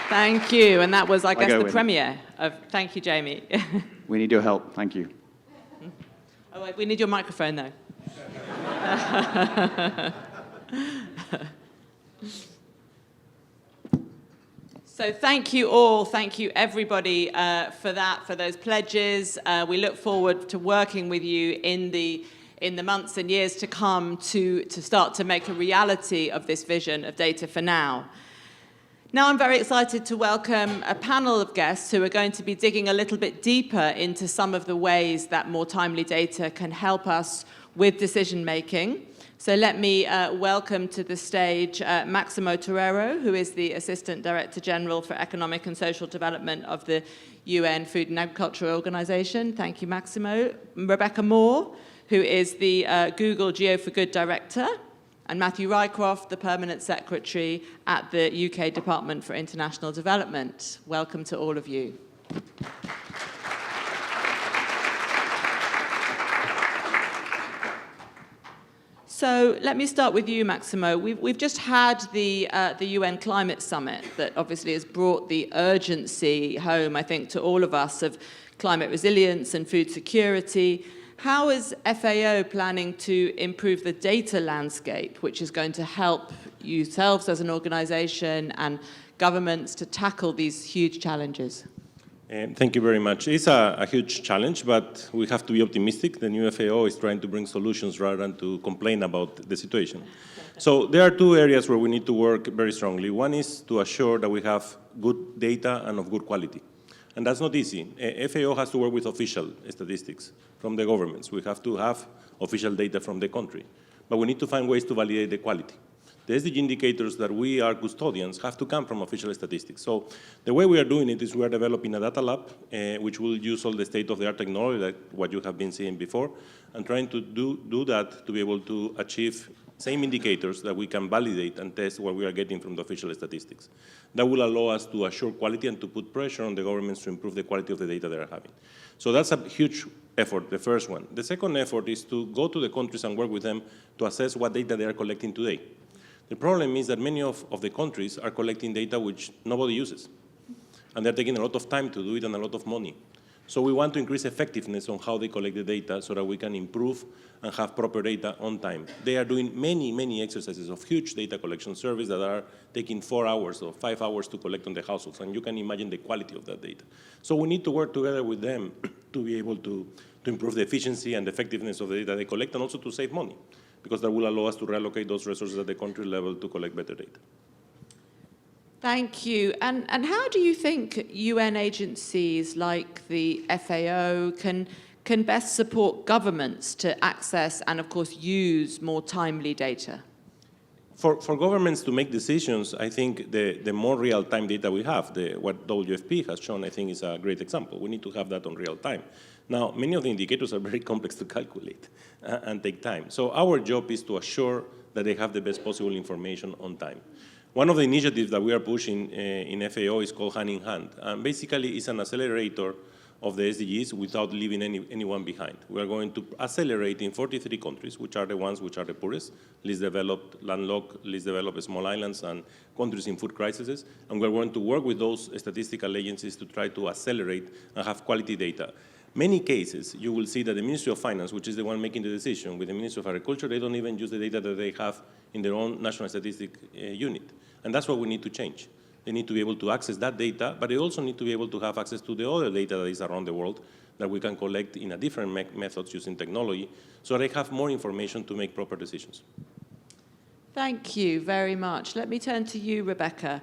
Thank you, and that was, I guess, the premiere of. Thank you, Jamie. We need your help. Thank you. Oh, wait, we need your microphone, though. So thank you all, thank you everybody for that, for those pledges. We look forward to working with you in the months and years to come to start to make a reality of this vision of Data for Now. Now I'm very excited to welcome a panel of guests who are going to be digging a little bit deeper into some of the ways that more timely data can help us with decision making. So let me welcome to the stage Maximo Torero, who is the Assistant Director General for Economic and Social Development of the UN Food and Agriculture Organization. Thank you, Maximo. Rebecca Moore, who is the Google Geo for Good Director, and Matthew Rycroft, the Permanent Secretary at the UK Department for International Development. Welcome to all of you. So let me start with you, Maximo. We've just had the UN Climate Summit that obviously has brought the urgency home, I think, to all of us of climate resilience and food security. How is FAO planning to improve the data landscape, which is going to help yourselves as an organization and governments to tackle these huge challenges? Thank you very much. It's a huge challenge, but we have to be optimistic. The new FAO is trying to bring solutions rather than to complain about the situation. So there are two areas where we need to work very strongly. One is to assure that we have good data and of good quality. And that's not easy. FAO has to work with official statistics from the governments. We have to have official data from the country. But we need to find ways to validate the quality. The SDG indicators that we are custodians have to come from official statistics. So the way we are doing it is we are developing a data lab, which will use all the state-of-the-art technology, like what you have been seeing before, and trying to do that to be able to achieve same indicators that we can validate and test what we are getting from the official statistics. That will allow us to assure quality and to put pressure on the governments to improve the quality of the data they are having. So that's a huge effort, the first one. The second effort is to go to the countries and work with them to assess what data they are collecting today. The problem is that many of the countries are collecting data which nobody uses. And they're taking a lot of time to do it and a lot of money. So we want to increase effectiveness on how they collect the data so that we can improve and have proper data on time. They are doing many, many exercises of huge data collection surveys that are taking 4 hours or 5 hours to collect on the households. And you can imagine the quality of that data. So we need to work together with them to be able to improve the efficiency and effectiveness of the data they collect and also to save money. because that will allow us to reallocate those resources at the country level to collect better data. Thank you. And how do you think UN agencies like the FAO can best support governments to access and, of course, use more timely data? For governments to make decisions, I think the more real-time data we have, what WFP has shown, I think, is a great example. We need to have that on real time. Now, many of the indicators are very complex to calculate and take time. So our job is to assure that they have the best possible information on time. One of the initiatives that we are pushing in FAO is called Hand in Hand. And basically, it's an accelerator of the SDGs without leaving anyone behind. We are going to accelerate in 43 countries, which are the ones which are the poorest, least developed, landlocked, least developed small islands, and countries in food crises. And we're going to work with those statistical agencies to try to accelerate and have quality data. Many cases, you will see that the Ministry of Finance, which is the one making the decision with the Ministry of Agriculture, they don't even use the data that they have in their own national statistic unit. And that's what we need to change. They need to be able to access that data, but they also need to be able to have access to the other data that is around the world that we can collect in a different methods using technology, so they have more information to make proper decisions. Thank you very much. Let me turn to you, Rebecca.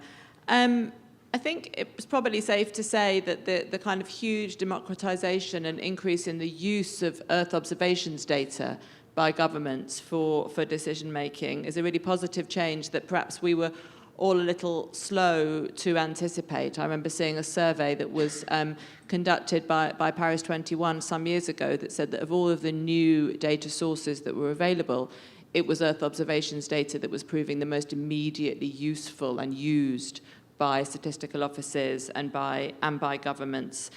I think it's probably safe to say that the kind of huge democratization and increase in the use of Earth observations data by governments for decision-making is a really positive change that perhaps we were all a little slow to anticipate. I remember seeing a survey that was conducted by Paris 21 some years ago that said that of all of the new data sources that were available, it was Earth observations data that was proving the most immediately useful and used by statistical offices and by governments.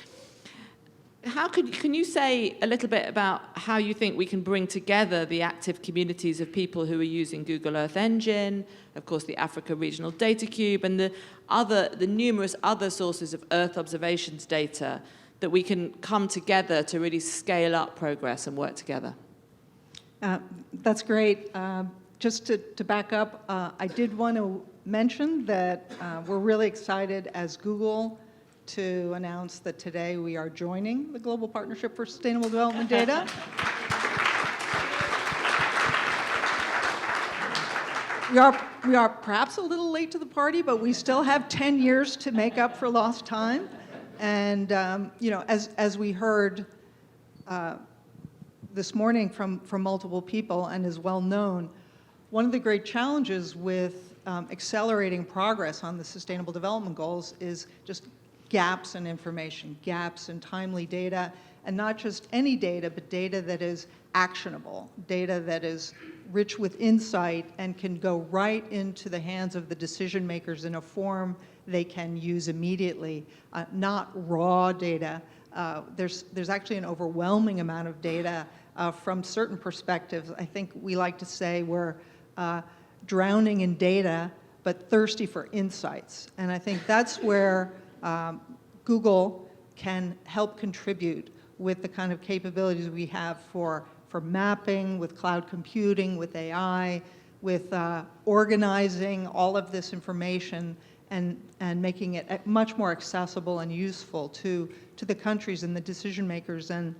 Can you say a little bit about how you think we can bring together the active communities of people who are using Google Earth Engine, of course the Africa Regional Data Cube, and the numerous other sources of Earth observations data that we can come together to really scale up progress and work together? That's great. Just to back up, I did want to mention that we're really excited as Google to announce that today we are joining the Global Partnership for Sustainable Development Data. We are perhaps a little late to the party, but we still have 10 years to make up for lost time. And as we heard this morning from multiple people and is well known, one of the great challenges with accelerating progress on the Sustainable Development Goals is just gaps in information, gaps in timely data, and not just any data, but data that is actionable, data that is rich with insight and can go right into the hands of the decision makers in a form they can use immediately, not raw data. There's actually an overwhelming amount of data from certain perspectives. I think we like to say we're drowning in data, but thirsty for insights. And I think that's where Google can help contribute with the kind of capabilities we have for mapping, with cloud computing, with AI, with organizing all of this information and making it much more accessible and useful to the countries and the decision makers. And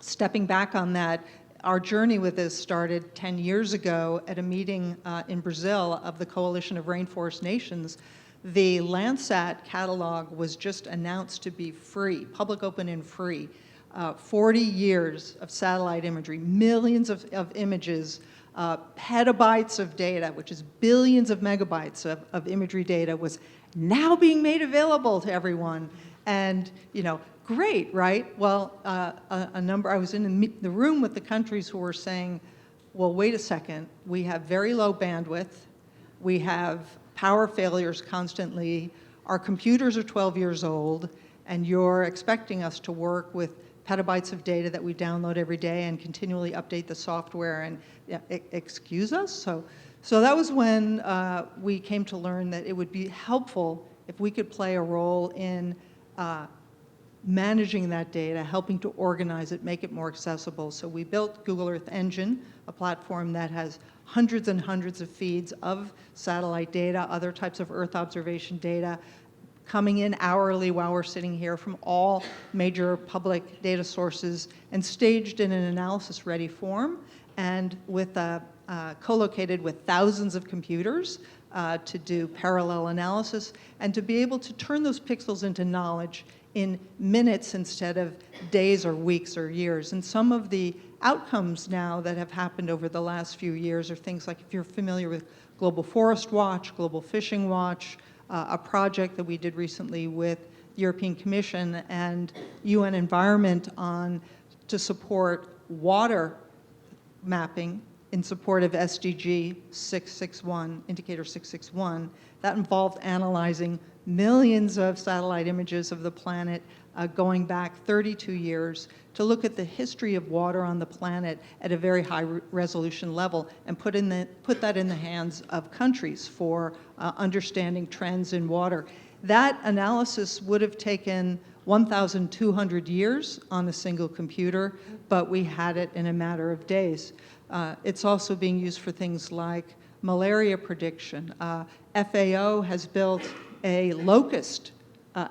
stepping back on that, our journey with this started 10 years ago at a meeting in Brazil of the Coalition of Rainforest Nations. The Landsat catalog was just announced to be free, public, open, and free. 40 years of satellite imagery, millions of images, petabytes of data, which is billions of megabytes of imagery data, was now being made available to everyone. And, great, right? Well, I was in the room with the countries who were saying, well, wait a second, we have very low bandwidth, we have power failures constantly, our computers are 12 years old, and you're expecting us to work with petabytes of data that we download every day and continually update the software, and excuse us? So that was when we came to learn that it would be helpful if we could play a role in managing that data, helping to organize it, make it more accessible. So we built Google Earth Engine, a platform that has hundreds and hundreds of feeds of satellite data, other types of Earth observation data, coming in hourly while we're sitting here from all major public data sources and staged in an analysis-ready form. and with co-located with thousands of computers to do parallel analysis, and to be able to turn those pixels into knowledge in minutes instead of days or weeks or years. And some of the outcomes now that have happened over the last few years are things like, if you're familiar with Global Forest Watch, Global Fishing Watch, a project that we did recently with the European Commission and UN Environment to support water mapping in support of SDG 661, Indicator 661. That involved analyzing millions of satellite images of the planet going back 32 years to look at the history of water on the planet at a very high resolution level and put that in the hands of countries for understanding trends in water. That analysis would have taken 1,200 years on a single computer, but we had it in a matter of days. It's also being used for things like malaria prediction. FAO has built a locust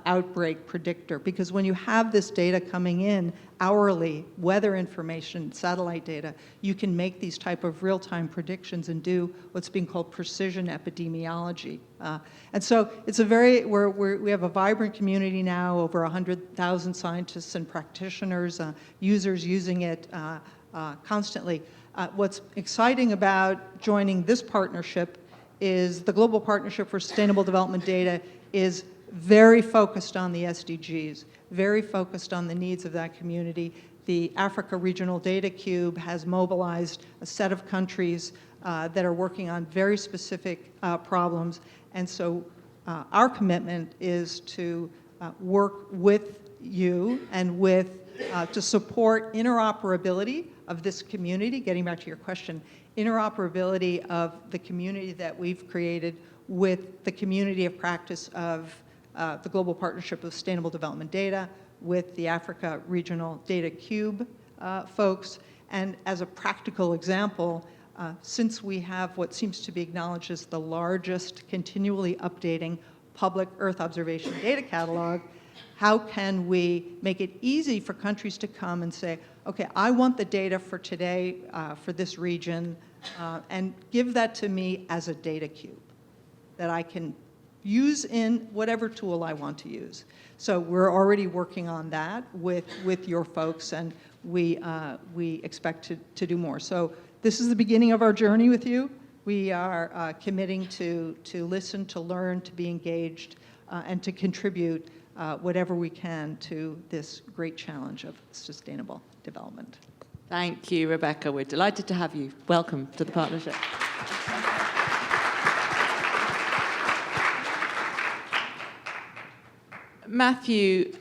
outbreak predictor, because when you have this data coming in hourly, weather information, satellite data, you can make these type of real-time predictions and do what's being called precision epidemiology. And so it's we have a vibrant community now, over 100,000 scientists and practitioners, users using it constantly. What's exciting about joining this partnership is the Global Partnership for Sustainable Development Data is very focused on the SDGs, very focused on the needs of that community. The Africa Regional Data Cube has mobilized a set of countries that are working on very specific problems. And so our commitment is to work with you and to support interoperability of this community, getting back to your question, interoperability of the community that we've created with the community of practice of the Global Partnership of Sustainable Development Data, with the Africa Regional Data Cube folks. And as a practical example, since we have what seems to be acknowledged as the largest continually updating public Earth observation data catalog, how can we make it easy for countries to come and say, okay, I want the data for today, for this region, and give that to me as a data cube that I can use in whatever tool I want to use. So we're already working on that with your folks, and we expect to do more. So this is the beginning of our journey with you. We are committing to listen, to learn, to be engaged, and to contribute whatever we can to this great challenge of sustainable development. Thank you, Rebecca. We're delighted to have you. Welcome to the partnership. Matthew,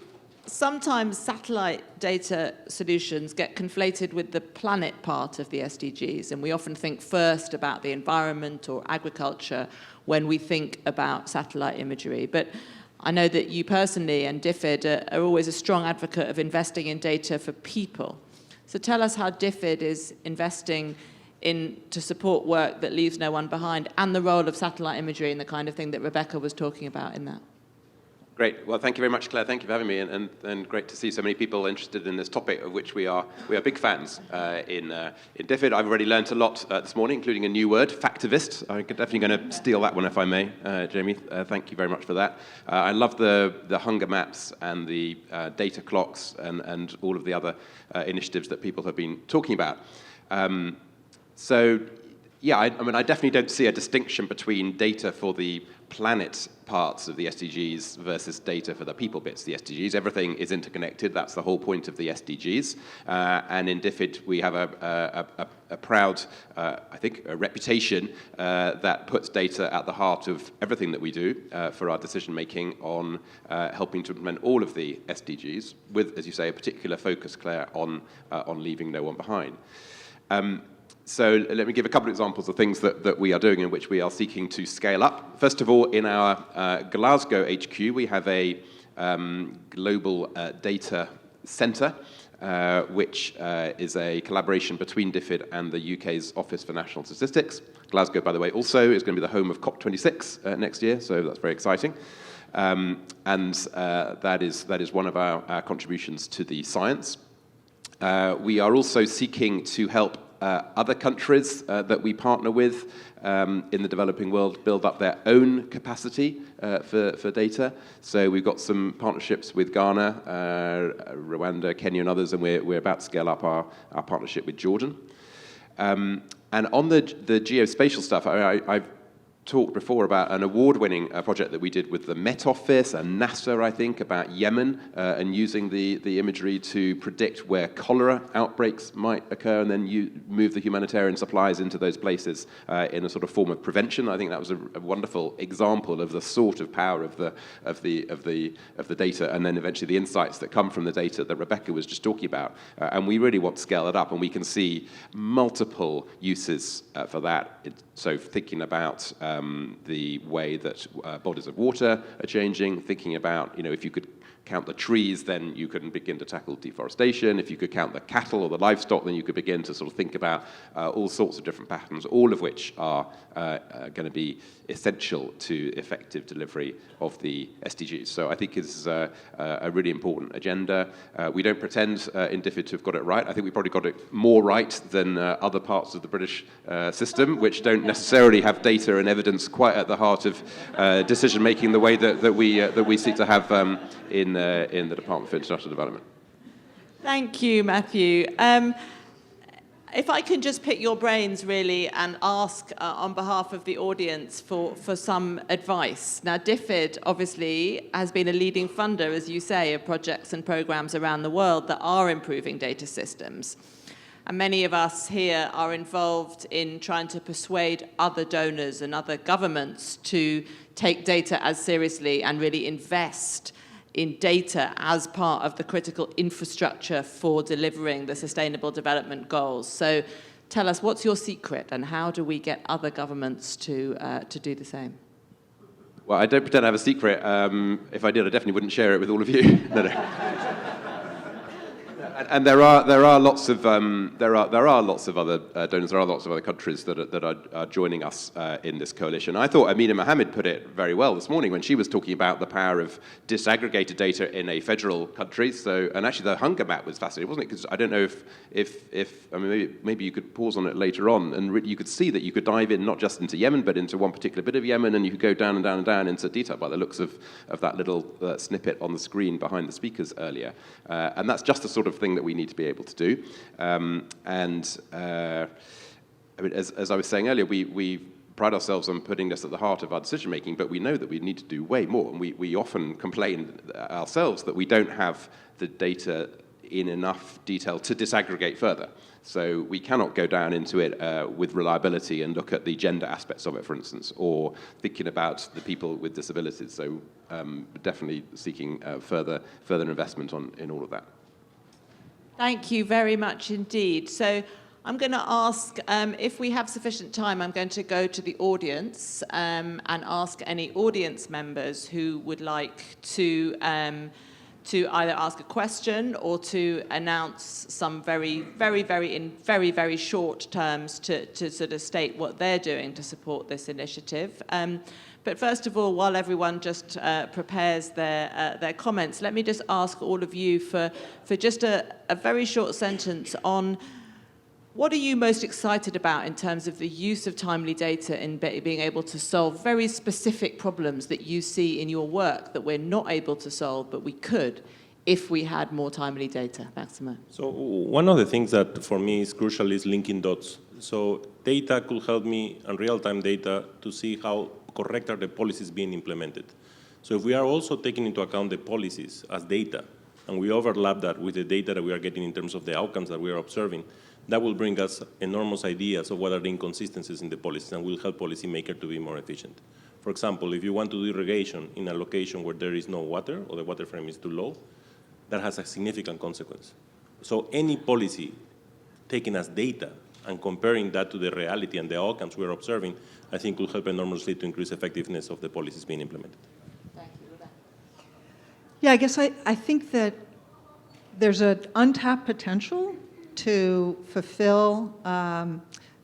sometimes satellite data solutions get conflated with the planet part of the SDGs, and we often think first about the environment or agriculture when we think about satellite imagery. But I know that you personally and DFID are always a strong advocate of investing in data for people. So tell us how DFID is investing to support work that leaves no one behind, and the role of satellite imagery and the kind of thing that Rebecca was talking about in that. Great. Well, thank you very much, Claire. Thank you for having me, and great to see so many people interested in this topic, of which we are big fans in DFID. I've already learned a lot this morning, including a new word, factivist. I'm definitely going to steal that one if I may, Jamie. Thank you very much for that. I love the hunger maps and the data clocks and all of the other initiatives that people have been talking about. Yeah, I mean, I definitely don't see a distinction between data for the planet parts of the SDGs versus data for the people bits of the SDGs. Everything is interconnected. That's the whole point of the SDGs. And in DFID, we have a proud, I think, a reputation that puts data at the heart of everything that we do for our decision-making on helping to implement all of the SDGs with, as you say, a particular focus, Claire, on leaving no one behind. So let me give a couple of examples of things that we are doing in which we are seeking to scale up. First of all, in our Glasgow HQ, we have a global data centre, which is a collaboration between DFID and the UK's Office for National Statistics. Glasgow, by the way, also is going to be the home of COP26 next year, so that's very exciting. And that is one of our contributions to the science. We are also seeking to help other countries that we partner with in the developing world build up their own capacity for data. So we've got some partnerships with Ghana, Rwanda, Kenya, and others, and we're about to scale up our partnership with Jordan. And on the geospatial stuff, I've talked before about an award-winning project that we did with the Met Office and NASA, I think, about Yemen, and using the imagery to predict where cholera outbreaks might occur, and then you move the humanitarian supplies into those places in a sort of form of prevention. I think that was a wonderful example of the sort of power of the data, and then eventually the insights that come from the data that Rebecca was just talking about. And we really want to scale it up, and we can see multiple uses for that. So thinking about the way that bodies of water are changing, thinking about, if you could count the trees, then you can begin to tackle deforestation. If you could count the cattle or the livestock, then you could begin to sort of think about all sorts of different patterns, all of which are going to be essential to effective delivery of the SDGs. So I think it's a really important agenda. We don't pretend in DFID to have got it right. I think we probably got it more right than other parts of the British system, which don't necessarily have data and evidence quite at the heart of decision-making the way that we seek to have in the Department for International Development. Thank you, Matthew. If I can just pick your brains, really, and ask on behalf of the audience for some advice. Now, DFID, obviously, has been a leading funder, as you say, of projects and programs around the world that are improving data systems. And many of us here are involved in trying to persuade other donors and other governments to take data as seriously and really invest in data as part of the critical infrastructure for delivering the Sustainable Development Goals. So tell us, what's your secret, and how do we get other governments to do the same? Well, I don't pretend I have a secret. If I did, I definitely wouldn't share it with all of you. No. And there are lots of other donors. There are lots of other countries that are joining us in this coalition. I thought Amina Mohammed put it very well this morning when she was talking about the power of disaggregated data in a federal country. So, and actually the hunger map was fascinating, wasn't it? Because I don't know if I mean, maybe you could pause on it later on, and you could see that you could dive in not just into Yemen, but into one particular bit of Yemen, and you could go down and down and down into detail by the looks of that little snippet on the screen behind the speakers earlier. And that's just the sort of thing that we need to be able to do. I mean, as I was saying earlier, we pride ourselves on putting this at the heart of our decision making, but we know that we need to do way more, and we often complain ourselves that we don't have the data in enough detail to disaggregate further. So we cannot go down into it with reliability and look at the gender aspects of it, for instance, or thinking about the people with disabilities. So definitely seeking further investment in all of that. Thank you very much indeed. So I'm going to ask, if we have sufficient time, I'm going to go to the audience and ask any audience members who would like to either ask a question or to announce some very short terms to sort of state what they're doing to support this initiative. But first of all, while everyone just prepares their comments, let me just ask all of you for just a very short sentence on what are you most excited about in terms of the use of timely data in being able to solve very specific problems that you see in your work that we're not able to solve, but we could if we had more timely data? Maximo. So one of the things that for me is crucial is linking dots. So data could help me, and real-time data, to see how correct are the policies being implemented. So if we are also taking into account the policies as data, and we overlap that with the data that we are getting in terms of the outcomes that we are observing, that will bring us enormous ideas of what are the inconsistencies in the policies and will help policymakers to be more efficient. For example, if you want to do irrigation in a location where there is no water or the water frame is too low, that has a significant consequence. So any policy taken as data and comparing that to the reality and the outcomes we're observing, I think will help enormously to increase effectiveness of the policies being implemented. Thank you. Yeah, I guess I think that there's an untapped potential to fulfill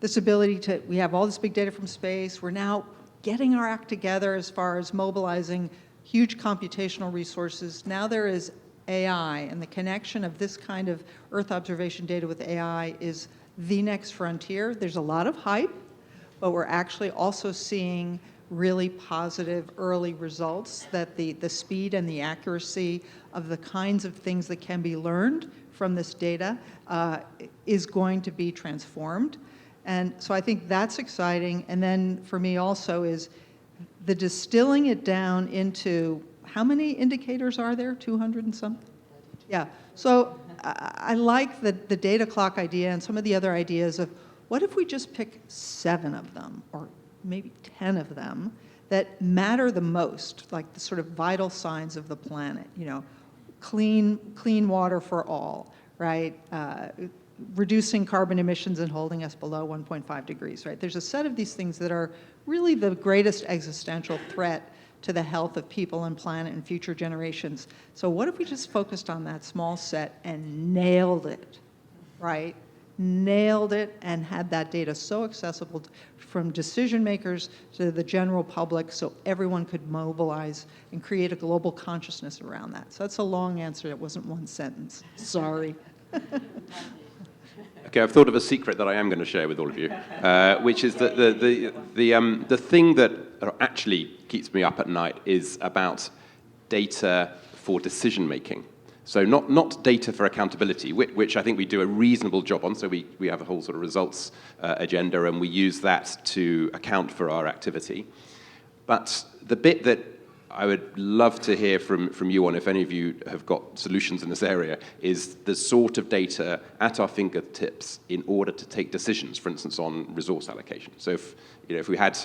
this ability to, we have all this big data from space, we're now getting our act together as far as mobilizing huge computational resources. Now there is AI and the connection of this kind of Earth observation data with AI is the next frontier. There's a lot of hype, but we're actually also seeing really positive early results, that the speed and the accuracy of the kinds of things that can be learned from this data is going to be transformed. And so I think that's exciting. And then for me also is the distilling it down into, how many indicators are there? 200 and something? Yeah. So I like the data clock idea and some of the other ideas of, what if we just pick 7 of them, or maybe 10 of them, that matter the most, like the sort of vital signs of the planet, you know, clean water for all, right? Reducing carbon emissions and holding us below 1.5 degrees, right? There's a set of these things that are really the greatest existential threat to the health of people and planet and future generations. So what if we just focused on that small set and nailed it, right? Nailed it and had that data so accessible from decision makers to the general public, so everyone could mobilize and create a global consciousness around that. So that's a long answer. It wasn't one sentence. Sorry. Okay, I've thought of a secret that I am going to share with all of you, which is that the thing that actually keeps me up at night is about data for decision making. So not data for accountability, which I think we do a reasonable job on. So we have a whole sort of results agenda, and we use that to account for our activity. But the bit that I would love to hear from you on, if any of you have got solutions in this area, is the sort of data at our fingertips in order to take decisions, for instance, on resource allocation. So if we had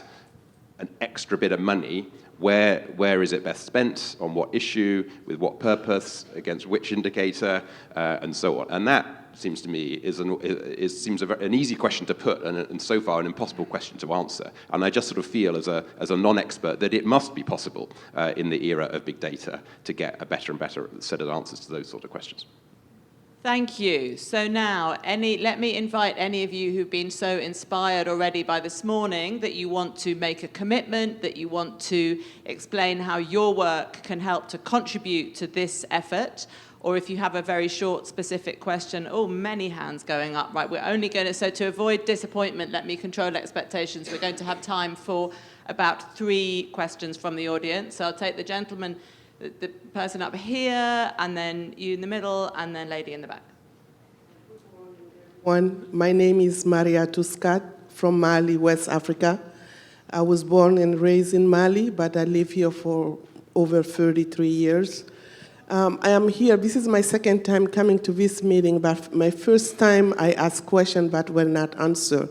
an extra bit of money, where is it best spent, on what issue, with what purpose, against which indicator, and so on. And that seems to me seems an easy question to put, and so far an impossible question to answer. And I just sort of feel as a non-expert that it must be possible in the era of big data to get a better and better set of answers to those sort of questions. Thank you. So now, let me invite any of you who've been so inspired already by this morning that you want to make a commitment, that you want to explain how your work can help to contribute to this effort, or if you have a very short, specific question. Oh, many hands going up. Right, we're only going to, so to avoid disappointment, let me control expectations. We're going to have time for about 3 questions from the audience. So I'll take the gentleman, the person up here, and then you in the middle, and then lady in the back. My name is Maria Tuscat from Mali, West Africa. I was born and raised in Mali, but I live here for over 33 years. I am here. This is my second time coming to this meeting, but my first time I asked questions but were not answered.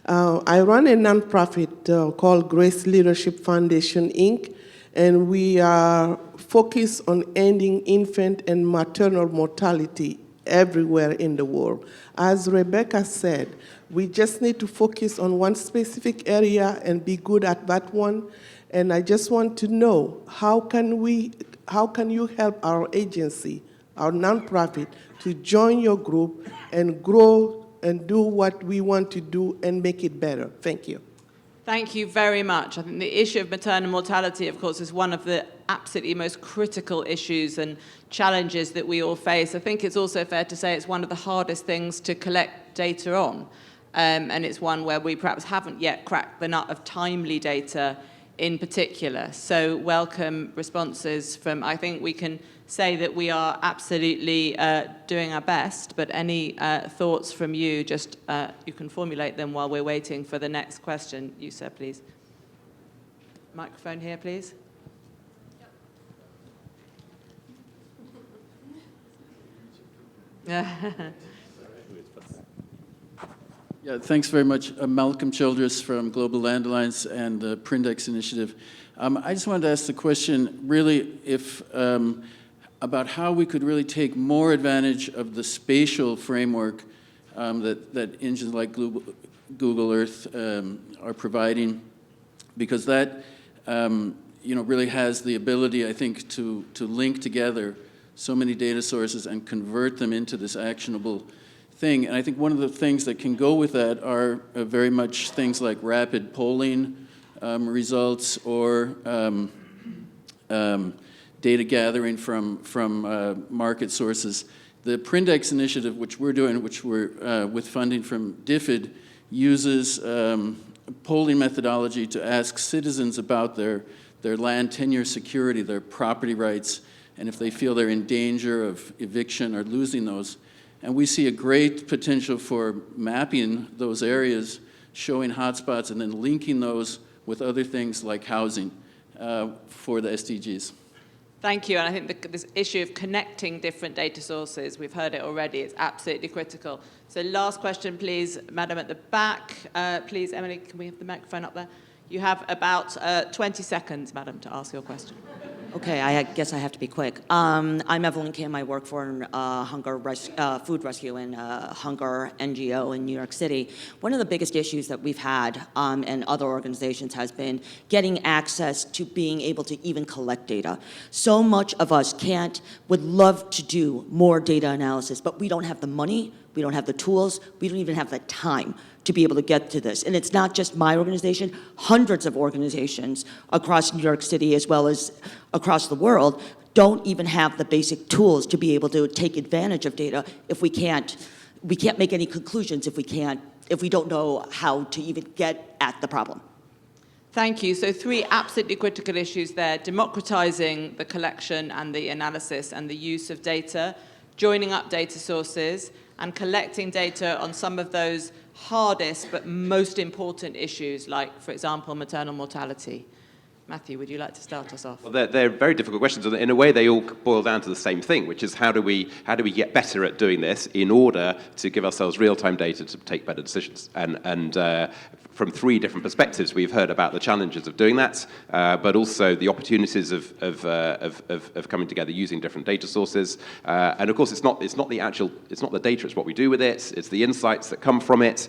I run a nonprofit called Grace Leadership Foundation, Inc., and we are focused on ending infant and maternal mortality everywhere in the world. As Rebecca said, we just need to focus on one specific area and be good at that one. And I just want to know, how can you help our agency, our nonprofit, to join your group and grow and do what we want to do and make it better? Thank you. Thank you very much. I think the issue of maternal mortality, of course, is one of the absolutely most critical issues and challenges that we all face. I think it's also fair to say it's one of the hardest things to collect data on, and it's one where we perhaps haven't yet cracked the nut of timely data in particular. So welcome responses from, I think we can say that we are absolutely doing our best, but any thoughts from you, just you can formulate them while we're waiting for the next question. You, sir, please. Microphone here, please. Yeah, thanks very much. Malcolm Childress from Global Landlines and the Prindex Initiative. I just wanted to ask the question, really, if about how we could really take more advantage of the spatial framework that engines like Google Earth are providing, because that really has the ability, I think, to link together so many data sources and convert them into this actionable thing. And I think one of the things that can go with that are very much things like rapid polling results or data gathering from market sources. The Prindex initiative, which we're doing, which we're with funding from DFID, uses polling methodology to ask citizens about their land tenure security, their property rights, and if they feel they're in danger of eviction or losing those. And we see a great potential for mapping those areas, showing hotspots, and then linking those with other things like housing for the SDGs. Thank you, and I think this issue of connecting different data sources, we've heard it already, it's absolutely critical. So last question, please, Madam at the back. Please, Emily, can we have the microphone up there? You have about 20 seconds, Madam, to ask your question. Okay, I guess I have to be quick. I'm Evelyn Kim. I work for Food Rescue and Hunger NGO in New York City. One of the biggest issues that we've had and other organizations has been getting access to being able to even collect data. So much of us would love to do more data analysis, but we don't have the money, we don't have the tools, we don't even have the time to be able to get to this. And it's not just my organization, hundreds of organizations across New York City as well as across the world don't even have the basic tools to be able to take advantage of data if we can't make any conclusions if we don't know how to even get at the problem. Thank you. So 3 absolutely critical issues there: democratizing the collection and the analysis and the use of data, joining up data sources, and collecting data on some of those hardest but most important issues, like, for example, maternal mortality. Matthew, would you like to start us off? Well, they're very difficult questions, and in a way they all boil down to the same thing, which is how do we get better at doing this in order to give ourselves real-time data to take better decisions? And from 3 different perspectives, we've heard about the challenges of doing that, but also the opportunities of coming together using different data sources. And of course, it's not the data; it's what we do with it. It's the insights that come from it.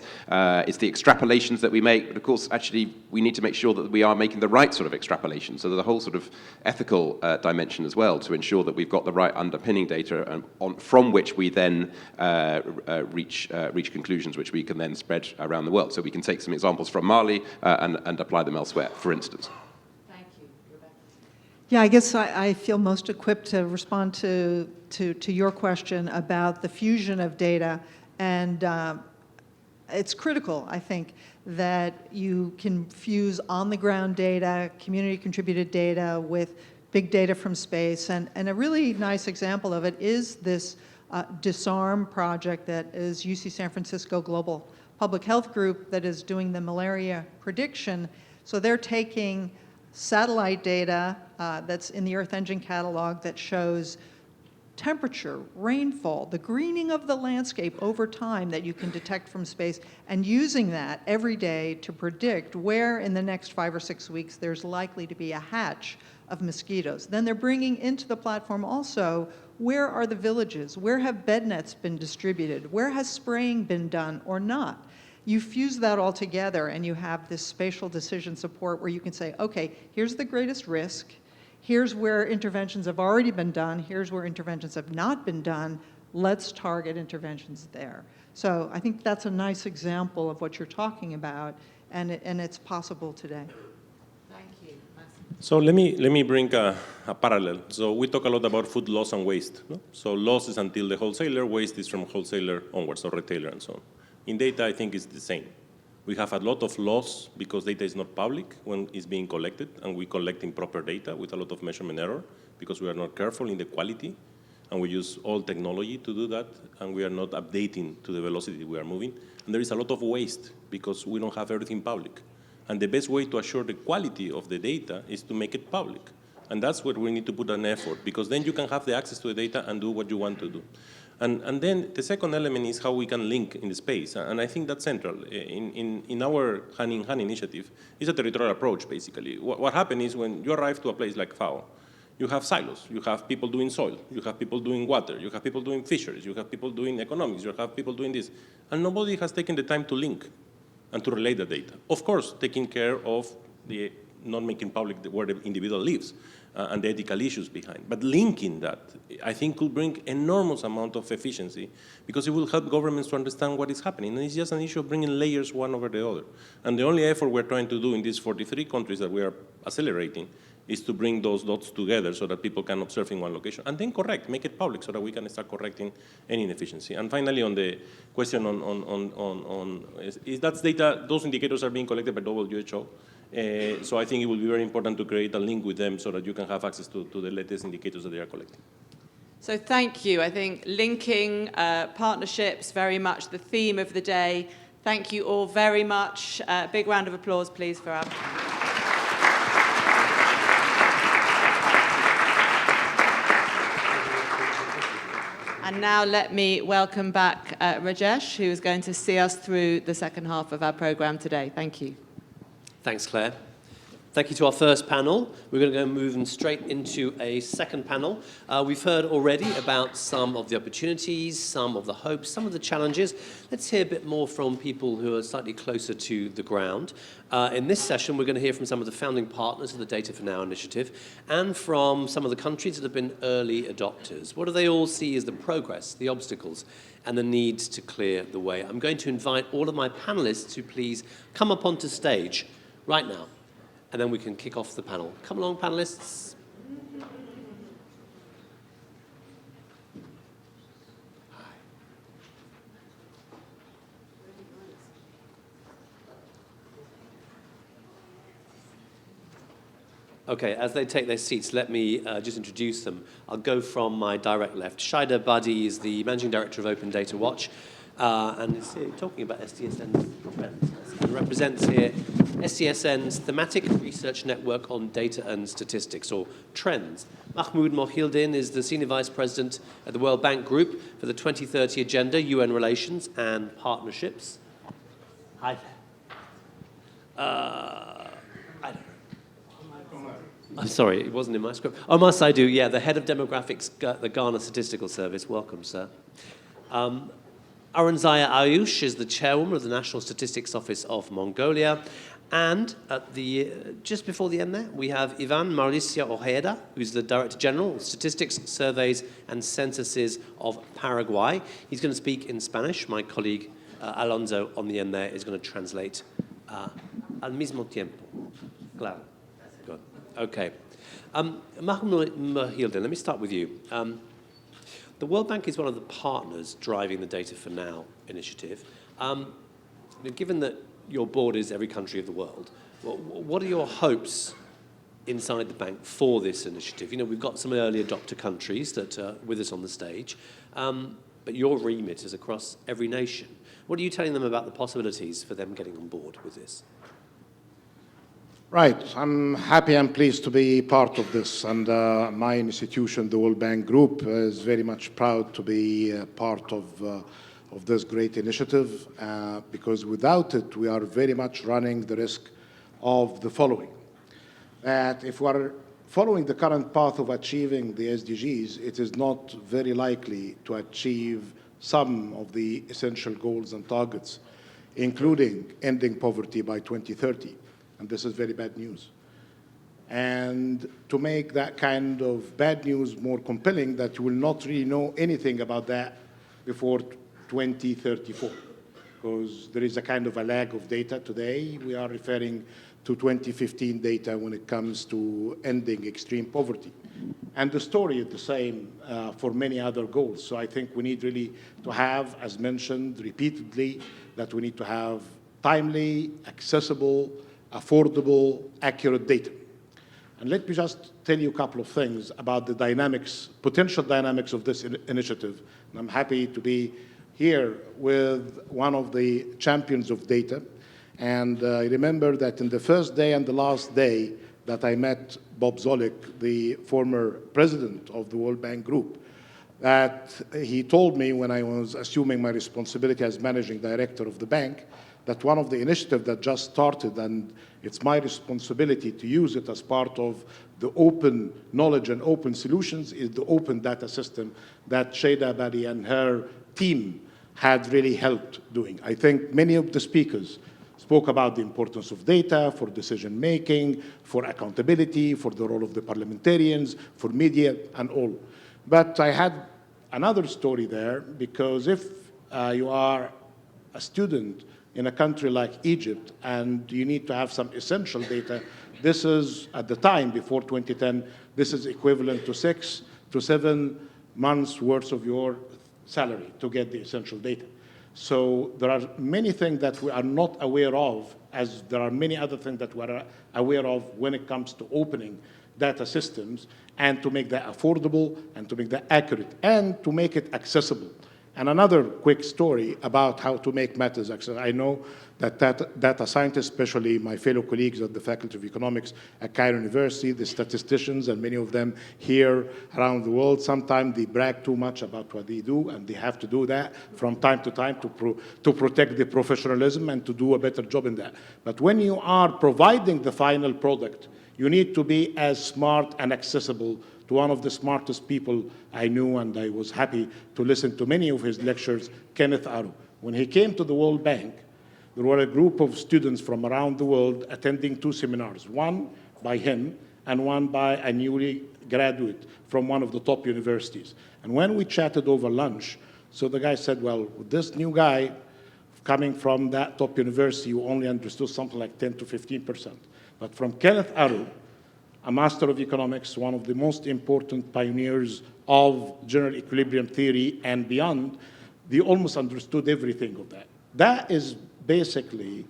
It's the extrapolations that we make. But of course, actually, we need to make sure that we are making the right sort of extrapolation. So there's a whole sort of ethical dimension as well to ensure that we've got the right underpinning data from which we then reach conclusions which we can then spread around the world. So we can take some examples from Mali and apply them elsewhere, for instance. Thank you. Rebecca. Yeah, I guess I feel most equipped to respond to your question about the fusion of data, and it's critical, I think, that you can fuse on-the-ground data, community-contributed data with big data from space, and a really nice example of it is this DISARM project that is UC San Francisco Global Public Health Group that is doing the malaria prediction. So they're taking satellite data that's in the Earth Engine catalog that shows temperature, rainfall, the greening of the landscape over time that you can detect from space, and using that every day to predict where in the next 5 or 6 weeks there's likely to be a hatch of mosquitoes. Then they're bringing into the platform also, where are the villages? Where have bed nets been distributed? Where has spraying been done or not? You fuse that all together and you have this spatial decision support where you can say, okay, here's the greatest risk, here's where interventions have already been done, here's where interventions have not been done, let's target interventions there. So I think that's a nice example of what you're talking about, and it's possible today. Thank you. So let me bring a parallel. So we talk a lot about food loss and waste. No? So loss is until the wholesaler, waste is from wholesaler onwards, or retailer and so on. In data, I think it's the same. We have a lot of loss because data is not public when it's being collected, and we're collecting proper data with a lot of measurement error because we are not careful in the quality, and we use all technology to do that, and we are not updating to the velocity we are moving. And there is a lot of waste because we don't have everything public. And the best way to assure the quality of the data is to make it public. And that's where we need to put an effort, because then you can have the access to the data and do what you want to do. And then the second element is how we can link in the space. And I think that's central. In our hand-in-hand initiative, it's a territorial approach, basically. What happens is when you arrive to a place like FAO, you have silos. You have people doing soil. You have people doing water. You have people doing fisheries. You have people doing economics. You have people doing this. And nobody has taken the time to link and to relate the data. Of course, taking care of the not making public where the individual lives and the ethical issues behind. But linking that, I think, could bring enormous amount of efficiency because it will help governments to understand what is happening. And it's just an issue of bringing layers one over the other. And the only effort we're trying to do in these 43 countries that we are accelerating is to bring those dots together so that people can observe in one location, and then correct, make it public so that we can start correcting any inefficiency. And finally, on the question is that data, those indicators are being collected by WHO. So I think it will be very important to create a link with them so that you can have access to the latest indicators that they are collecting. So thank you. I think linking partnerships, very much the theme of the day. Thank you all very much. Big round of applause, please, for our... And now let me welcome back Rajesh, who is going to see us through the second half of our program today. Thank you. Thanks, Claire. Thank you to our first panel. We're going to go moving straight into a second panel. We've heard already about some of the opportunities, some of the hopes, some of the challenges. Let's hear a bit more from people who are slightly closer to the ground. In this session, we're going to hear from some of the founding partners of the Data for Now initiative and from some of the countries that have been early adopters. What do they all see as the progress, the obstacles, and the need to clear the way? I'm going to invite all of my panelists to please come up onto stage right now, and then we can kick off the panel. Come along, panelists. Okay, as they take their seats, let me just introduce them. I'll go from my direct left. Shaida Badi is the Managing Director of Open Data Watch, and is here talking about SDSN's trends, and represents here SDSN's Thematic Research Network on Data and Statistics, or TRENDS. Mahmoud Mohildin is the Senior Vice President at the World Bank Group for the 2030 Agenda, UN Relations and Partnerships. Hi there. I don't know. I'm sorry, it wasn't in my script. Omar Saidu, yeah, the Head of Demographics at the Ghana Statistical Service. Welcome, sir. Aranzaya Ayush is the chairwoman of the National Statistics Office of Mongolia. And at the, just before the end there, we have Ivan Mauricio Ojeda, who's the Director General of Statistics, Surveys and Censuses of Paraguay. He's going to speak in Spanish. My colleague Alonso on the end there is going to translate al mismo tiempo. Claro. Good. Okay. Mahmoud Mohildin, let me start with you. The World Bank is one of the partners driving the Data for Now initiative. Given that your board is every country of the world, what are your hopes inside the bank for this initiative? You know, we've got some early adopter countries that are with us on the stage, but your remit is across every nation. What are you telling them about the possibilities for them getting on board with this? Right. I'm happy and pleased to be part of this. And my institution, the World Bank Group, is very much proud to be part of this great initiative because without it, we are very much running the risk of the following. That if we are following the current path of achieving the SDGs, it is not very likely to achieve some of the essential goals and targets, including ending poverty by 2030. And this is very bad news. And to make that kind of bad news more compelling, that you will not really know anything about that before 2034, because there is a kind of a lag of data today. We are referring to 2015 data when it comes to ending extreme poverty. And the story is the same for many other goals. So I think we need really to have, as mentioned repeatedly, that we need to have timely, accessible, affordable, accurate data. And let me just tell you a couple of things about the dynamics, potential dynamics of this initiative. And I'm happy to be here with one of the champions of data. And I remember that in the first day and the last day that I met Bob Zolik, the former president of the World Bank Group, that he told me when I was assuming my responsibility as managing director of the bank, that one of the initiatives that just started, and it's my responsibility to use it as part of the open knowledge and open solutions, is the open data system that Shaida Badi and her team had really helped doing. I think many of the speakers spoke about the importance of data for decision making, for accountability, for the role of the parliamentarians, for media, and all. But I had another story there, because if you are a student in a country like Egypt, and you need to have some essential data This is, at the time, before 2010, this is equivalent to 6 to 7 months' worth of your salary to get the essential data. So there are many things that we are not aware of, as there are many other things that we are aware of when it comes to opening data systems, and to make that affordable, and to make that accurate, and to make it accessible. And another quick story about how to make matters accessible. I know that data scientists, especially my fellow colleagues at the Faculty of Economics at Cairo University, the statisticians, and many of them here around the world, sometimes they brag too much about what they do, and they have to do that from time to time to protect the professionalism and to do a better job in that. But when you are providing the final product, you need to be as smart and accessible to one of the smartest people I knew, and I was happy to listen to many of his lectures, Kenneth Arrow. When he came to the World Bank, there were a group of students from around the world attending 2 seminars, one by him and one by a newly graduate from one of the top universities. And when we chatted over lunch, so the guy said, well, this new guy coming from that top university, you only understood something like 10 to 15%. But from Kenneth Arrow, a master of economics, one of the most important pioneers of general equilibrium theory and beyond, they almost understood everything of that. That is basically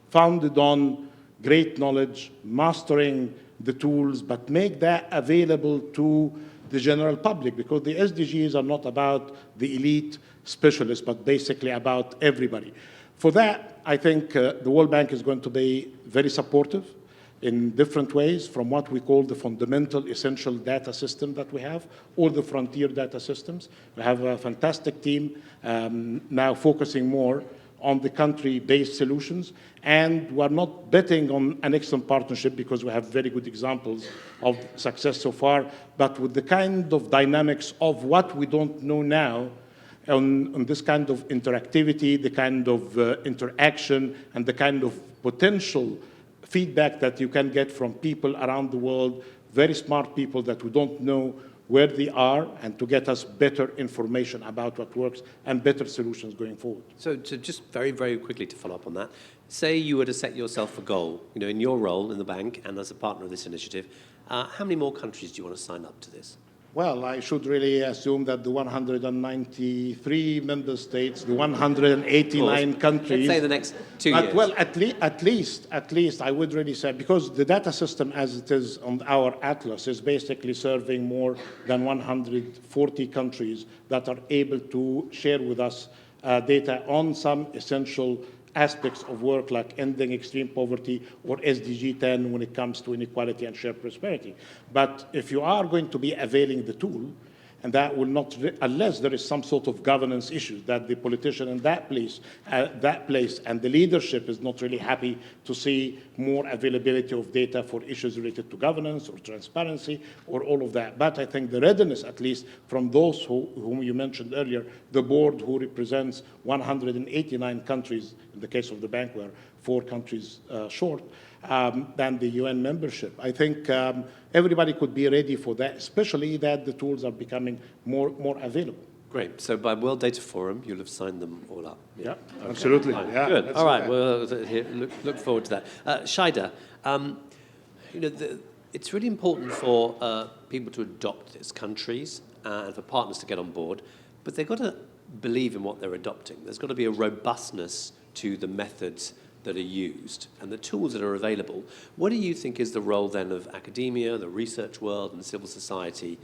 founded on great knowledge, mastering the tools, but make that available to the general public, because the SDGs are not about the elite specialists, but basically about everybody. For that, I think the World Bank is going to be very supportive in different ways, from what we call the fundamental essential data system that we have, or the frontier data systems. We have a fantastic team now focusing more on the country-based solutions, and we're not betting on an excellent partnership because we have very good examples of success so far, but with the kind of dynamics of what we don't know now, on this kind of interactivity, the kind of interaction, and the kind of potential feedback that you can get from people around the world, very smart people that we don't know where they are, and to get us better information about what works and better solutions going forward. So just very, very quickly to follow up on that, say you were to set yourself a goal, in your role in the bank and as a partner of this initiative, how many more countries do you want to sign up to this? Well, I should really assume that the 193 member states, the 189 countries. Let's say the next 2 years. Well, at least, I would really say, because the data system as it is on our atlas is basically serving more than 140 countries that are able to share with us data on some essential aspects of work, like ending extreme poverty or SDG 10 when it comes to inequality and shared prosperity. But if you are going to be availing the tool, and that will not, unless there is some sort of governance issue that the politician in that place and the leadership is not really happy to see more availability of data for issues related to governance or transparency or all of that. But I think the readiness, at least from those whom you mentioned earlier, the board who represents 189 countries, in the case of the bank, we're 4 countries short, than the UN membership. I think everybody could be ready for that, especially that the tools are becoming more available. Great. So by World Data Forum, you'll have signed them all up. Yeah, Okay. absolutely. Fine. Yeah, Good. All right. Well, look forward to that. Shaida, it's really important for people to adopt this, countries, and for partners to get on board, but they've got to believe in what they're adopting. There's got to be a robustness to the methods that are used and the tools that are available. What do you think is the role then of academia, the research world, and civil society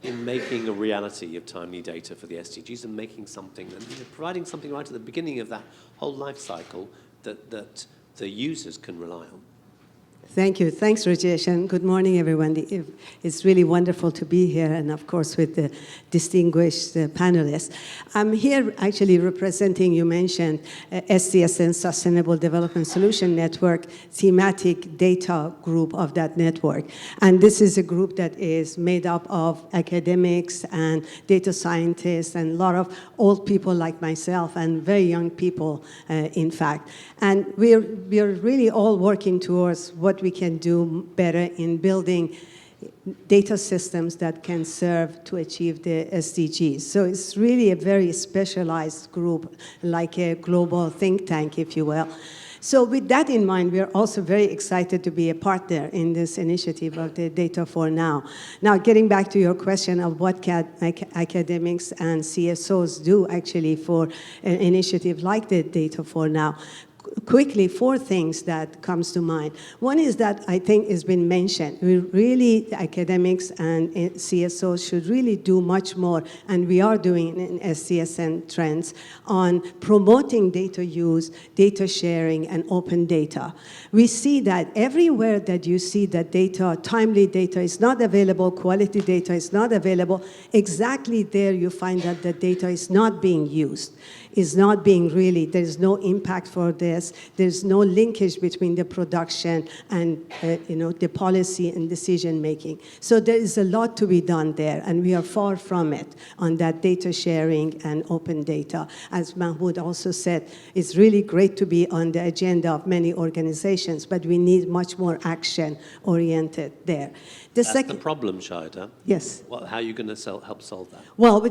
in making a reality of timely data for the SDGs and making something and providing something right at the beginning of that whole life cycle that the users can rely on? Thank you. Thanks, Rajesh, and good morning, everyone. It's really wonderful to be here, and of course with the distinguished panelists. I'm here actually representing, you mentioned, SDSN Sustainable Development Solution Network, thematic data group of that network. And this is a group that is made up of academics and data scientists and a lot of old people like myself and very young people, in fact. And we're really all working towards what we can do better in building data systems that can serve to achieve the SDGs. So it's really a very specialized group, like a global think tank, if you will. So with that in mind, we are also very excited to be a partner in this initiative of the Data for Now. Now, getting back to your question of what can academics and CSOs do actually for an initiative like the Data for Now, quickly, 4 things that comes to mind. One is that I think has been mentioned. We really, the academics and CSOs should really do much more, and we are doing in SCSN Trends, on promoting data use, data sharing, and open data. We see that everywhere that you see that data, timely data is not available, quality data is not available, exactly there you find that the data is not being used. Is not being really, there's no impact for this, there's no linkage between the production and the policy and decision making. So there is a lot to be done there, and we are far from it on that data sharing and open data. As Mahmoud also said, it's really great to be on the agenda of many organizations, but we need much more action oriented there. That's the problem, Shahida. Yes. Well, how are you going to help solve that? Well,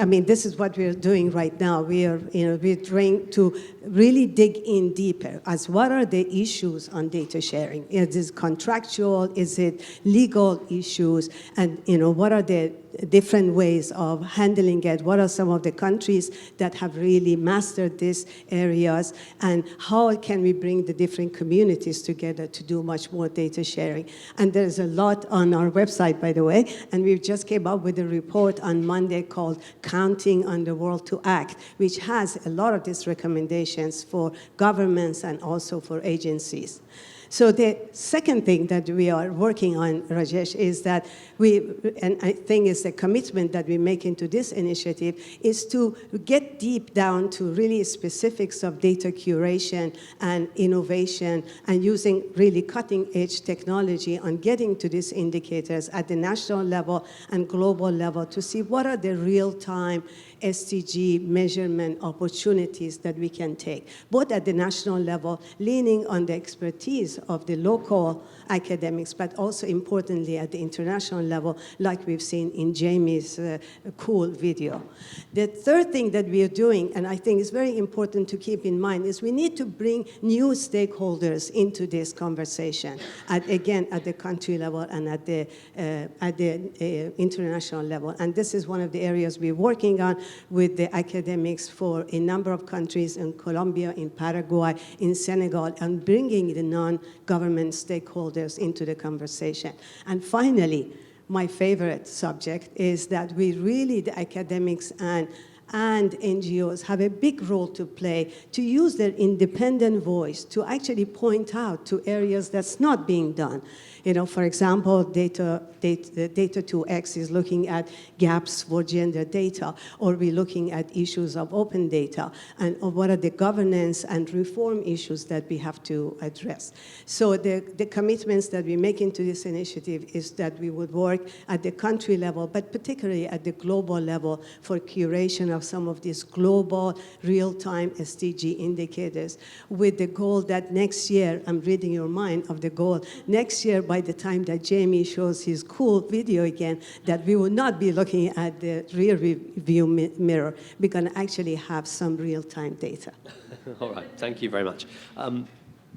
I mean, this is what we're doing right now. We're trying to really dig in deeper as what are the issues on data sharing? Is it contractual? Is it legal issues? And, what are the different ways of handling it? What are some of the countries that have really mastered these areas? And how can we bring the different communities together to do much more data sharing? And there's a lot on our website, by the way, and we've just came up with a report on Monday called Counting on the World to Act, which has a lot of these recommendations for governments and also for agencies. So the second thing that we are working on, Rajesh, is that and I think is the commitment that we make into this initiative, is to get deep down to really specifics of data curation and innovation and using really cutting-edge technology on getting to these indicators at the national level and global level to see what are the real-time SDG measurement opportunities that we can take, both at the national level, leaning on the expertise of the local academics, but also importantly at the international level, like we've seen in Jamie's cool video. The third thing that we are doing, and I think is very important to keep in mind, is we need to bring new stakeholders into this conversation, again, at the country level and at the international level. And this is one of the areas we're working on with the academics for a number of countries in Colombia, in Paraguay, in Senegal, and bringing the non-government stakeholders into the conversation. And finally, my favorite subject is that we really, the academics and NGOs have a big role to play to use their independent voice to actually point out to areas that's not being done. For example, Data 2X is looking at gaps for gender data, or we're looking at issues of open data, and what are the governance and reform issues that we have to address. So the commitments that we make into this initiative is that we would work at the country level, but particularly at the global level for curation of some of these global real-time SDG indicators, with the goal that next year, I'm reading your mind of the goal, next year, by the time that Jamie shows his cool video again, that we will not be looking at the rear view mirror. We're going to actually have some real-time data. All right, thank you very much.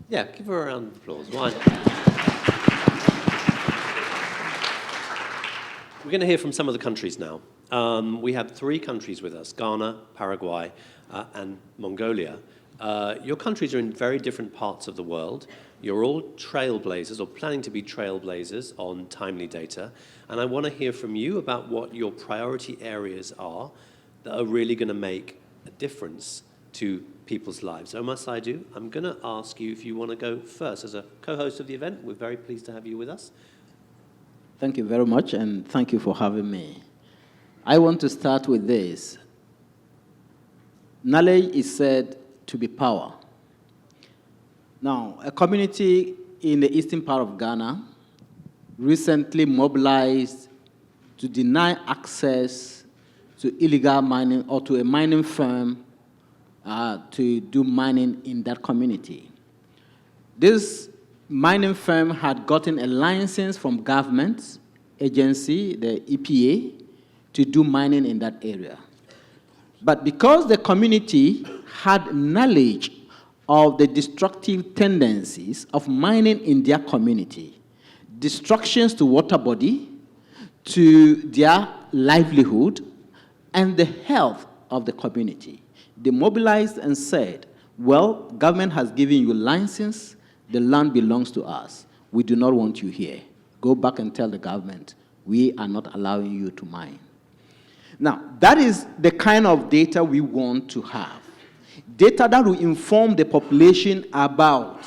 Yeah, give her a round of applause. Why not? We're going to hear from some of the countries now. We have 3 countries with us, Ghana, Paraguay, and Mongolia. Your countries are in very different parts of the world. You're all trailblazers, or planning to be trailblazers, on timely data. And I want to hear from you about what your priority areas are that are really going to make a difference to people's lives. Omar Saidu, I'm going to ask you if you want to go first. As a co-host of the event, we're very pleased to have you with us. Thank you very much, and thank you for having me. I want to start with this. Knowledge is said to be power. Now, a community in the eastern part of Ghana recently mobilized to deny access to illegal mining or to a mining firm to do mining in that community. This mining firm had gotten a license from government agency, the EPA, to do mining in that area. But because the community had knowledge of the destructive tendencies of mining in their community, destructions to water body, to their livelihood, and the health of the community. They mobilized and said, well, government has given you license, the land belongs to us. We do not want you here. Go back and tell the government, we are not allowing you to mine. Now, that is the kind of data we want to have. Data that will inform the population about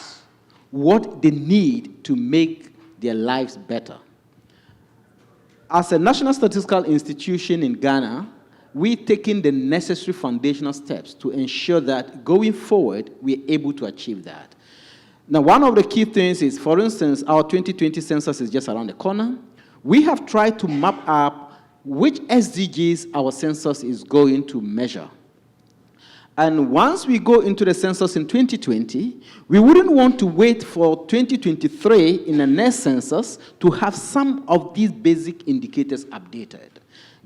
what they need to make their lives better. As a national statistical institution in Ghana, we've taken the necessary foundational steps to ensure that going forward, we're able to achieve that. Now, one of the key things is, for instance, our 2020 census is just around the corner. We have tried to map up which SDGs our census is going to measure. And once we go into the census in 2020, we wouldn't want to wait for 2023 in the next census to have some of these basic indicators updated.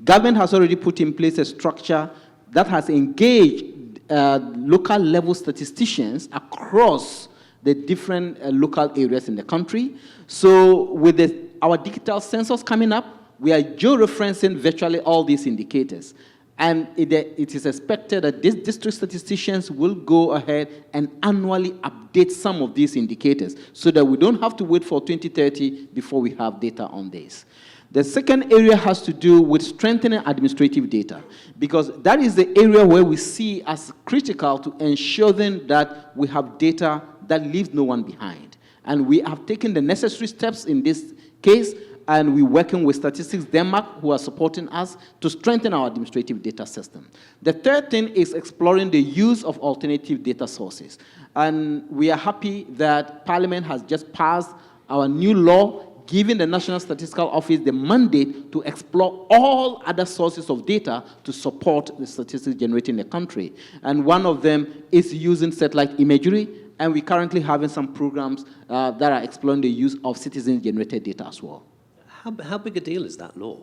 Government has already put in place a structure that has engaged local level statisticians across the different local areas in the country. So with our digital census coming up, we are georeferencing virtually all these indicators. And it is expected that these district statisticians will go ahead and annually update some of these indicators so that we don't have to wait for 2030 before we have data on this. The second area has to do with strengthening administrative data, because that is the area where we see as critical to ensuring that we have data that leaves no one behind. And we have taken the necessary steps in this case, and we're working with Statistics Denmark, who are supporting us to strengthen our administrative data system. The third thing is exploring the use of alternative data sources. And we are happy that Parliament has just passed our new law giving the National Statistical Office the mandate to explore all other sources of data to support the statistics generated in the country. And one of them is using satellite imagery, and we're currently having some programs that are exploring the use of citizen-generated data as well. How big a deal is that law?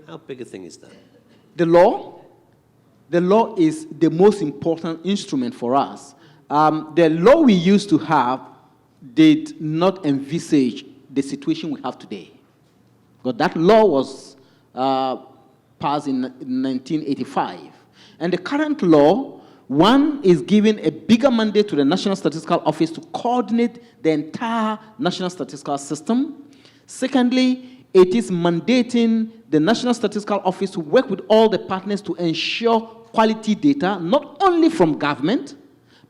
How big a thing is that? The law is the most important instrument for us. The law we used to have did not envisage the situation we have today. But that law was passed in 1985. And the current law, one, is giving a bigger mandate to the National Statistical Office to coordinate the entire national statistical system. Secondly, it is mandating the National Statistical Office to work with all the partners to ensure quality data, not only from government,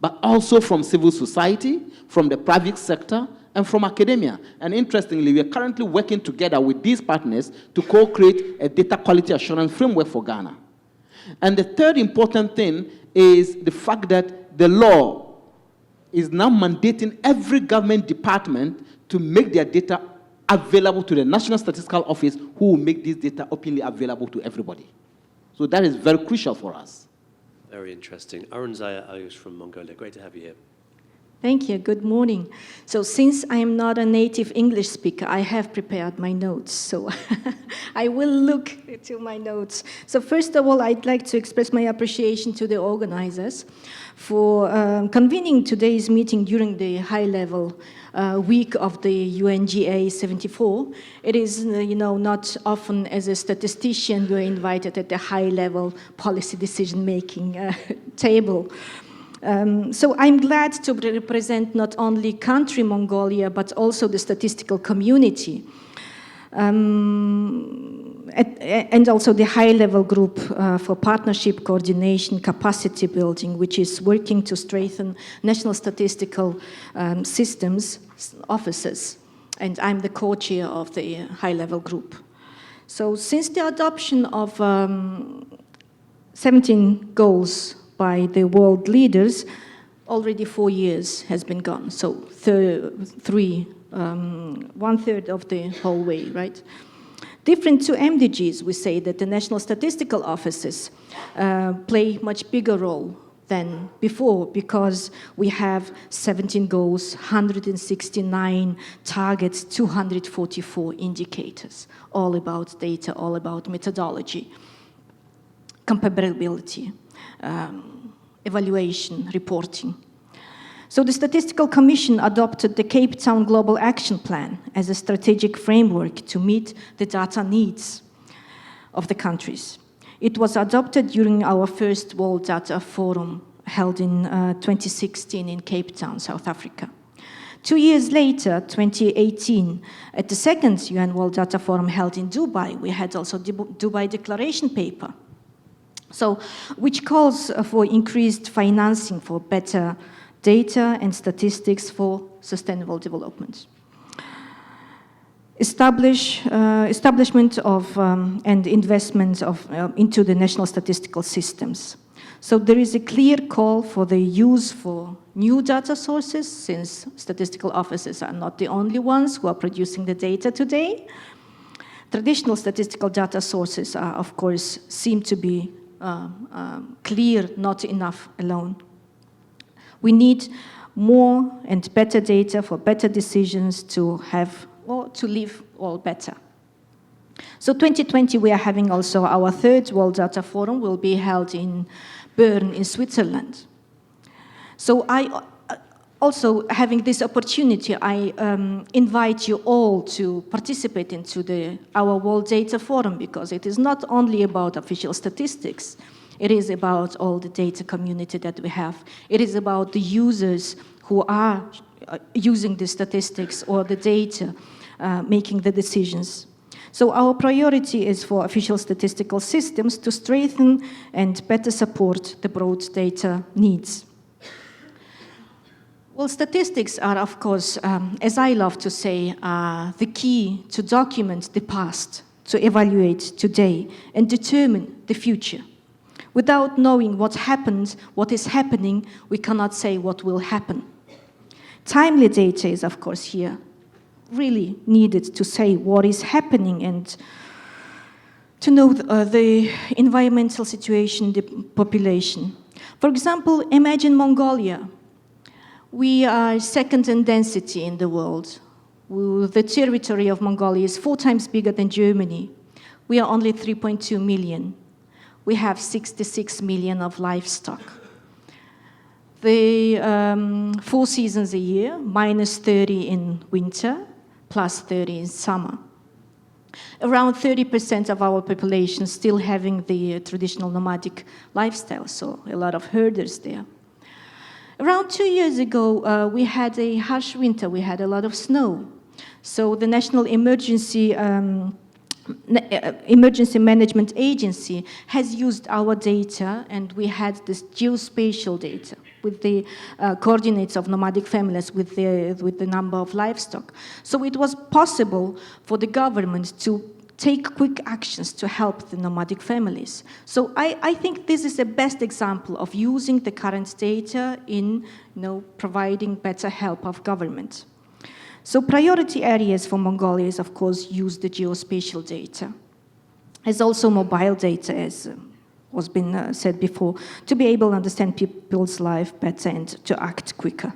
but also from civil society, from the private sector, and from academia. And interestingly, we are currently working together with these partners to co-create a data quality assurance framework for Ghana. And the third important thing is the fact that the law is now mandating every government department to make their data available to the National Statistical Office, who will make this data openly available to everybody. So that is very crucial for us. Very interesting. Arunzaya Ayush from Mongolia, great to have you here. Thank you. Good morning. So since I am not a native English speaker, I have prepared my notes. So I will look to my notes. So first of all, I'd like to express my appreciation to the organizers for convening today's meeting during the high-level week of the UNGA 74. It is, not often as a statistician you're invited at the high-level policy decision-making table. So I'm glad to represent not only country Mongolia, but also the statistical community. And also the high-level group for partnership, coordination, capacity building, which is working to strengthen national statistical systems, offices. And I'm the co-chair of the high-level group. So since the adoption of 17 goals by the world leaders, already 4 years has been gone. So 1/3 of the whole way, right? Different to MDGs, we say that the national statistical offices play much bigger role than before, because we have 17 goals, 169 targets, 244 indicators, all about data, all about methodology, comparability, evaluation, reporting, So the Statistical Commission adopted the Cape Town Global Action Plan as a strategic framework to meet the data needs of the countries. It was adopted during our first World Data Forum held in 2016 in Cape Town, South Africa. 2 years later, 2018, at the second UN World Data Forum held in Dubai, we had also the Dubai Declaration paper, which calls for increased financing for better data and statistics for sustainable development. Establishment of and investment into the national statistical systems. So there is a clear call for the use for new data sources, since statistical offices are not the only ones who are producing the data today. Traditional statistical data sources are, of course, seem to be clear, not enough alone. We need more and better data for better decisions to have or to live all better. So 2020, we are having also our third World Data Forum will be held in Bern in Switzerland. So I also having this opportunity, I invite you all to participate into our World Data Forum, because it is not only about official statistics. It is about all the data community that we have. It is about the users who are using the statistics or the data, making the decisions. So our priority is for official statistical systems to strengthen and better support the broad data needs. Well, statistics are, of course, as I love to say, the key to document the past, to evaluate today, and determine the future. Without knowing what happened, what is happening, we cannot say what will happen. Timely data is, of course, here really needed to say what is happening and to know the environmental situation, the population. For example, imagine Mongolia. We are second in density in the world. The territory of Mongolia is 4 times bigger than Germany. We are only 3.2 million. We have 66 million of livestock. The 4 seasons a year, minus 30 in winter, plus 30 in summer. Around 30% of our population still having the traditional nomadic lifestyle, so a lot of herders there. Around 2 years ago, we had a harsh winter. We had a lot of snow. So the National Emergency Management Agency has used our data, and we had this geospatial data with the coordinates of nomadic families with the number of livestock. So it was possible for the government to take quick actions to help the nomadic families. So I think this is the best example of using the current data in providing better help of government. So priority areas for Mongolia is, of course, use the geospatial data. As also mobile data, as was been said before, to be able to understand people's life better and to act quicker.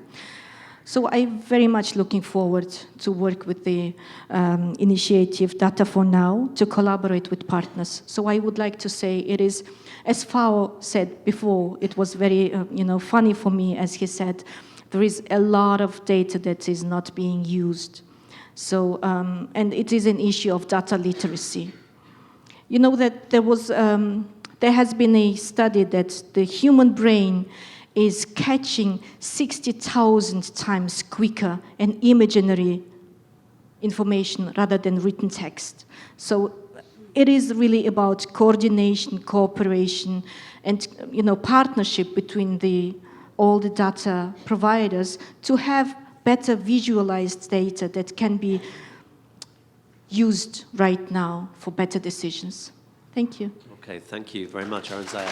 So I'm very much looking forward to work with the initiative Data for Now, to collaborate with partners. So I would like to say it is, as Fao said before, it was very funny for me, as he said, there is a lot of data that is not being used. So, and it is an issue of data literacy. You know that there has been a study that the human brain is catching 60,000 times quicker an imaginary information rather than written text. So it is really about coordination, cooperation, and partnership between all the data providers to have better visualized data that can be used right now for better decisions. Thank you. Okay, thank you very much, Aranzaya.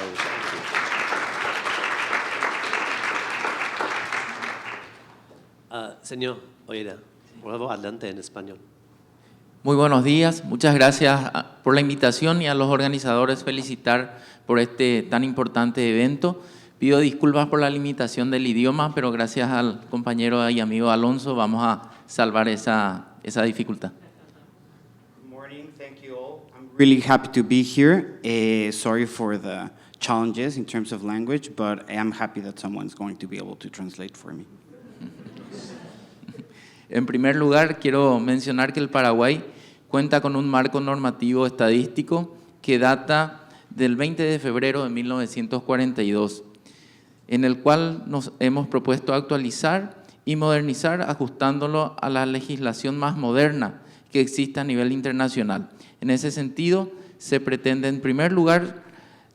Señor Oida, por favor, adelante en español. Muy buenos días, muchas gracias por la invitación y a los organizadores felicitar por este tan importante evento. Pido disculpas por la limitación del idioma, pero gracias al compañero y amigo Alonso vamos a salvar esa dificultad. Good morning, thank you all. I'm really happy to be here. Sorry for the challenges in terms of language, but I am happy that someone's going to be able to translate for me. En primer lugar, quiero mencionar que el Paraguay cuenta con un marco normativo estadístico que data del 20 de febrero de 1942, en el cual nos hemos propuesto actualizar y modernizar ajustándolo a la legislación más moderna que existe a nivel internacional. En ese sentido, se pretende en primer lugar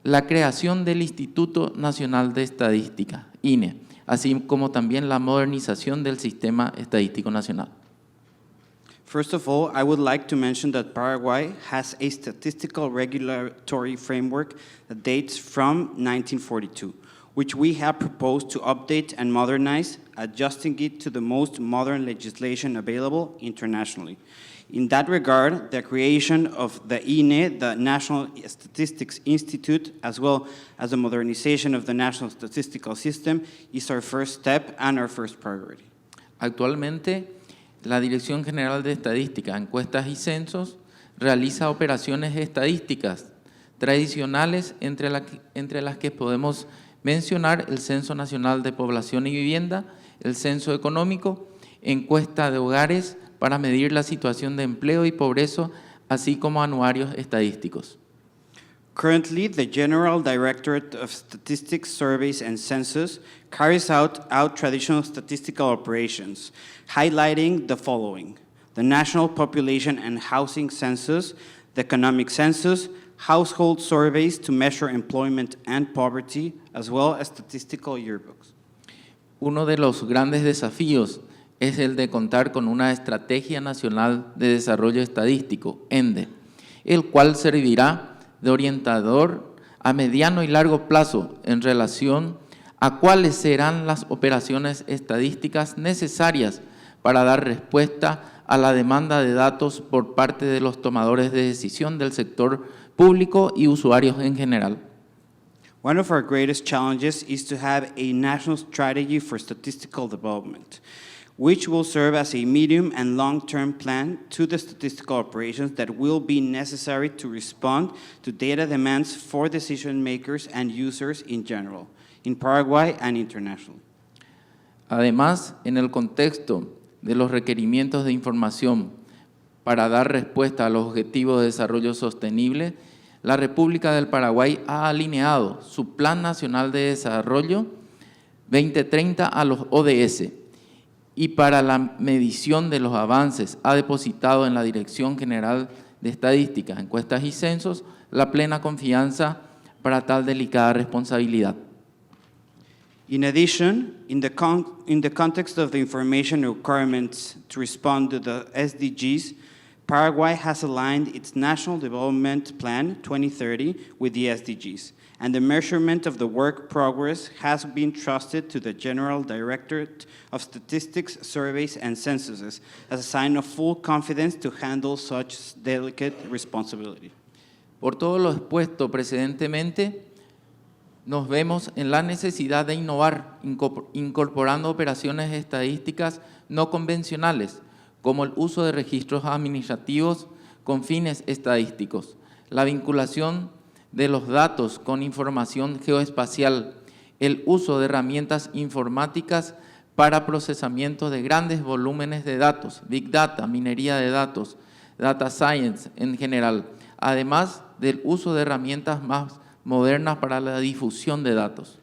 la creación del Instituto Nacional de Estadística, INE, así como también la modernización del Sistema Estadístico Nacional. First of all, I would like to mention that Paraguay has a statistical regulatory framework that dates from 1942, which we have proposed to update and modernize, adjusting it to the most modern legislation available internationally. In that regard, the creation of the INE, the National Statistics Institute, as well as the modernization of the National Statistical System, is our first step and our first priority. Actualmente, la Dirección General de Estadística, Encuestas y Censos realiza operaciones estadísticas tradicionales entre las que podemos mencionar el Censo Nacional de Población y Vivienda, el Censo Económico, encuesta de hogares para medir la situación de empleo y pobreza, así como anuarios estadísticos. Currently, the General Directorate of Statistics, Surveys, and Census carries out traditional statistical operations, highlighting the following: the National Population and Housing Census, the Economic Census, household surveys to measure employment and poverty, as well as statistical yearbooks. Uno de los grandes desafíos es el de contar con una Estrategia Nacional de Desarrollo Estadístico, ENDE, el cual servirá de orientador a mediano y largo plazo en relación a cuáles serán las operaciones estadísticas necesarias para dar respuesta a la demanda de datos por parte de los tomadores de decisión del sector público y usuarios en general. One of our greatest challenges is to have a national strategy for statistical development, which will serve as a medium and long-term plan to the statistical operations that will be necessary to respond to data demands for decision makers and users in general, in Paraguay and internationally. Además, en el contexto de los requerimientos de información para dar respuesta a los objetivos de desarrollo sostenible, la República del Paraguay ha alineado su Plan Nacional de Desarrollo 2030 a los ODS y para la medición de los avances ha depositado en la Dirección General de Estadística, Encuestas y Censos la plena confianza para tal delicada responsabilidad. In addition, in the context of the information requirements to respond to the SDGs, Paraguay has aligned its National Development Plan 2030 with the SDGs, and the measurement of the work progress has been trusted to the General Directorate of Statistics, Surveys, and Censuses as a sign of full confidence to handle such delicate responsibility. Por todo lo expuesto precedentemente, nos vemos en la necesidad de innovar, incorporando operaciones estadísticas no convencionales, como el uso de registros administrativos con fines estadísticos, la vinculación de los datos con información geoespacial, el uso de herramientas informáticas para procesamiento de grandes volúmenes de datos, Big Data, minería de datos, Data Science en general, además del uso de herramientas más modernas para la difusión de datos.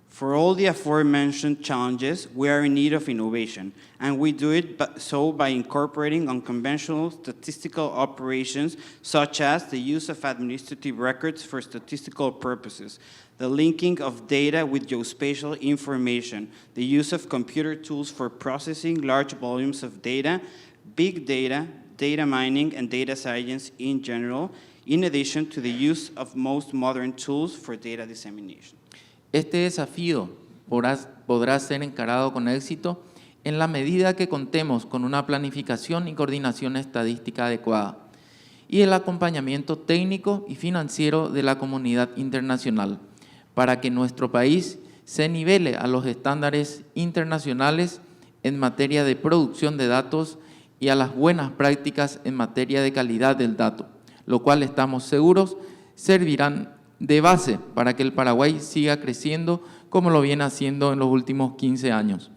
For all the aforementioned challenges, we are in need of innovation, and we do it so by incorporating unconventional statistical operations such as the use of administrative records for statistical purposes, the linking of data with geospatial information, the use of computer tools for processing large volumes of data, big data, data mining, and data science in general, in addition to the use of most modern tools for data dissemination. Este desafío podrá ser encarado con éxito en la medida que contemos con una planificación y coordinación estadística adecuada y el acompañamiento técnico y financiero de la comunidad internacional para que nuestro país se nivele a los estándares internacionales en materia de producción de datos y a las buenas prácticas en materia de calidad del dato, lo cual estamos seguros servirán de base para que el Paraguay siga creciendo como lo viene haciendo en los últimos 15 años.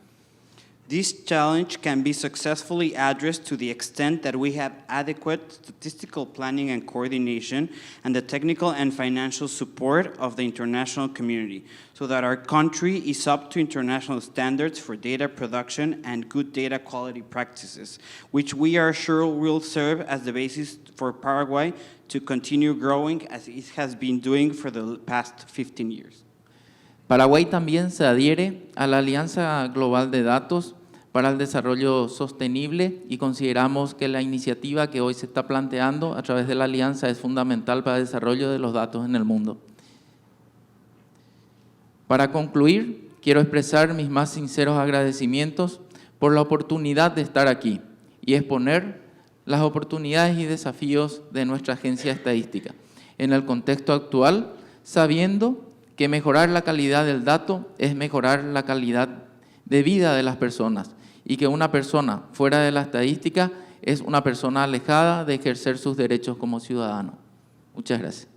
This challenge can be successfully addressed to the extent that we have adequate statistical planning and coordination and the technical and financial support of the international community, so that our country is up to international standards for data production and good data quality practices, which we are sure will serve as the basis for Paraguay to continue growing as it has been doing for the past 15 years. Paraguay también se adhiere a la Alianza Global de Datos para el Desarrollo Sostenible y consideramos que la iniciativa que hoy se está planteando a través de la alianza es fundamental para el desarrollo de los datos en el mundo. Para concluir, quiero expresar mis más sinceros agradecimientos por la oportunidad de estar aquí y exponer las oportunidades y desafíos de nuestra agencia estadística en el contexto actual, sabiendo que mejorar la calidad del dato es mejorar la calidad de vida de las personas y que una persona fuera de la estadística es una persona alejada de ejercer sus derechos como ciudadano. Muchas gracias.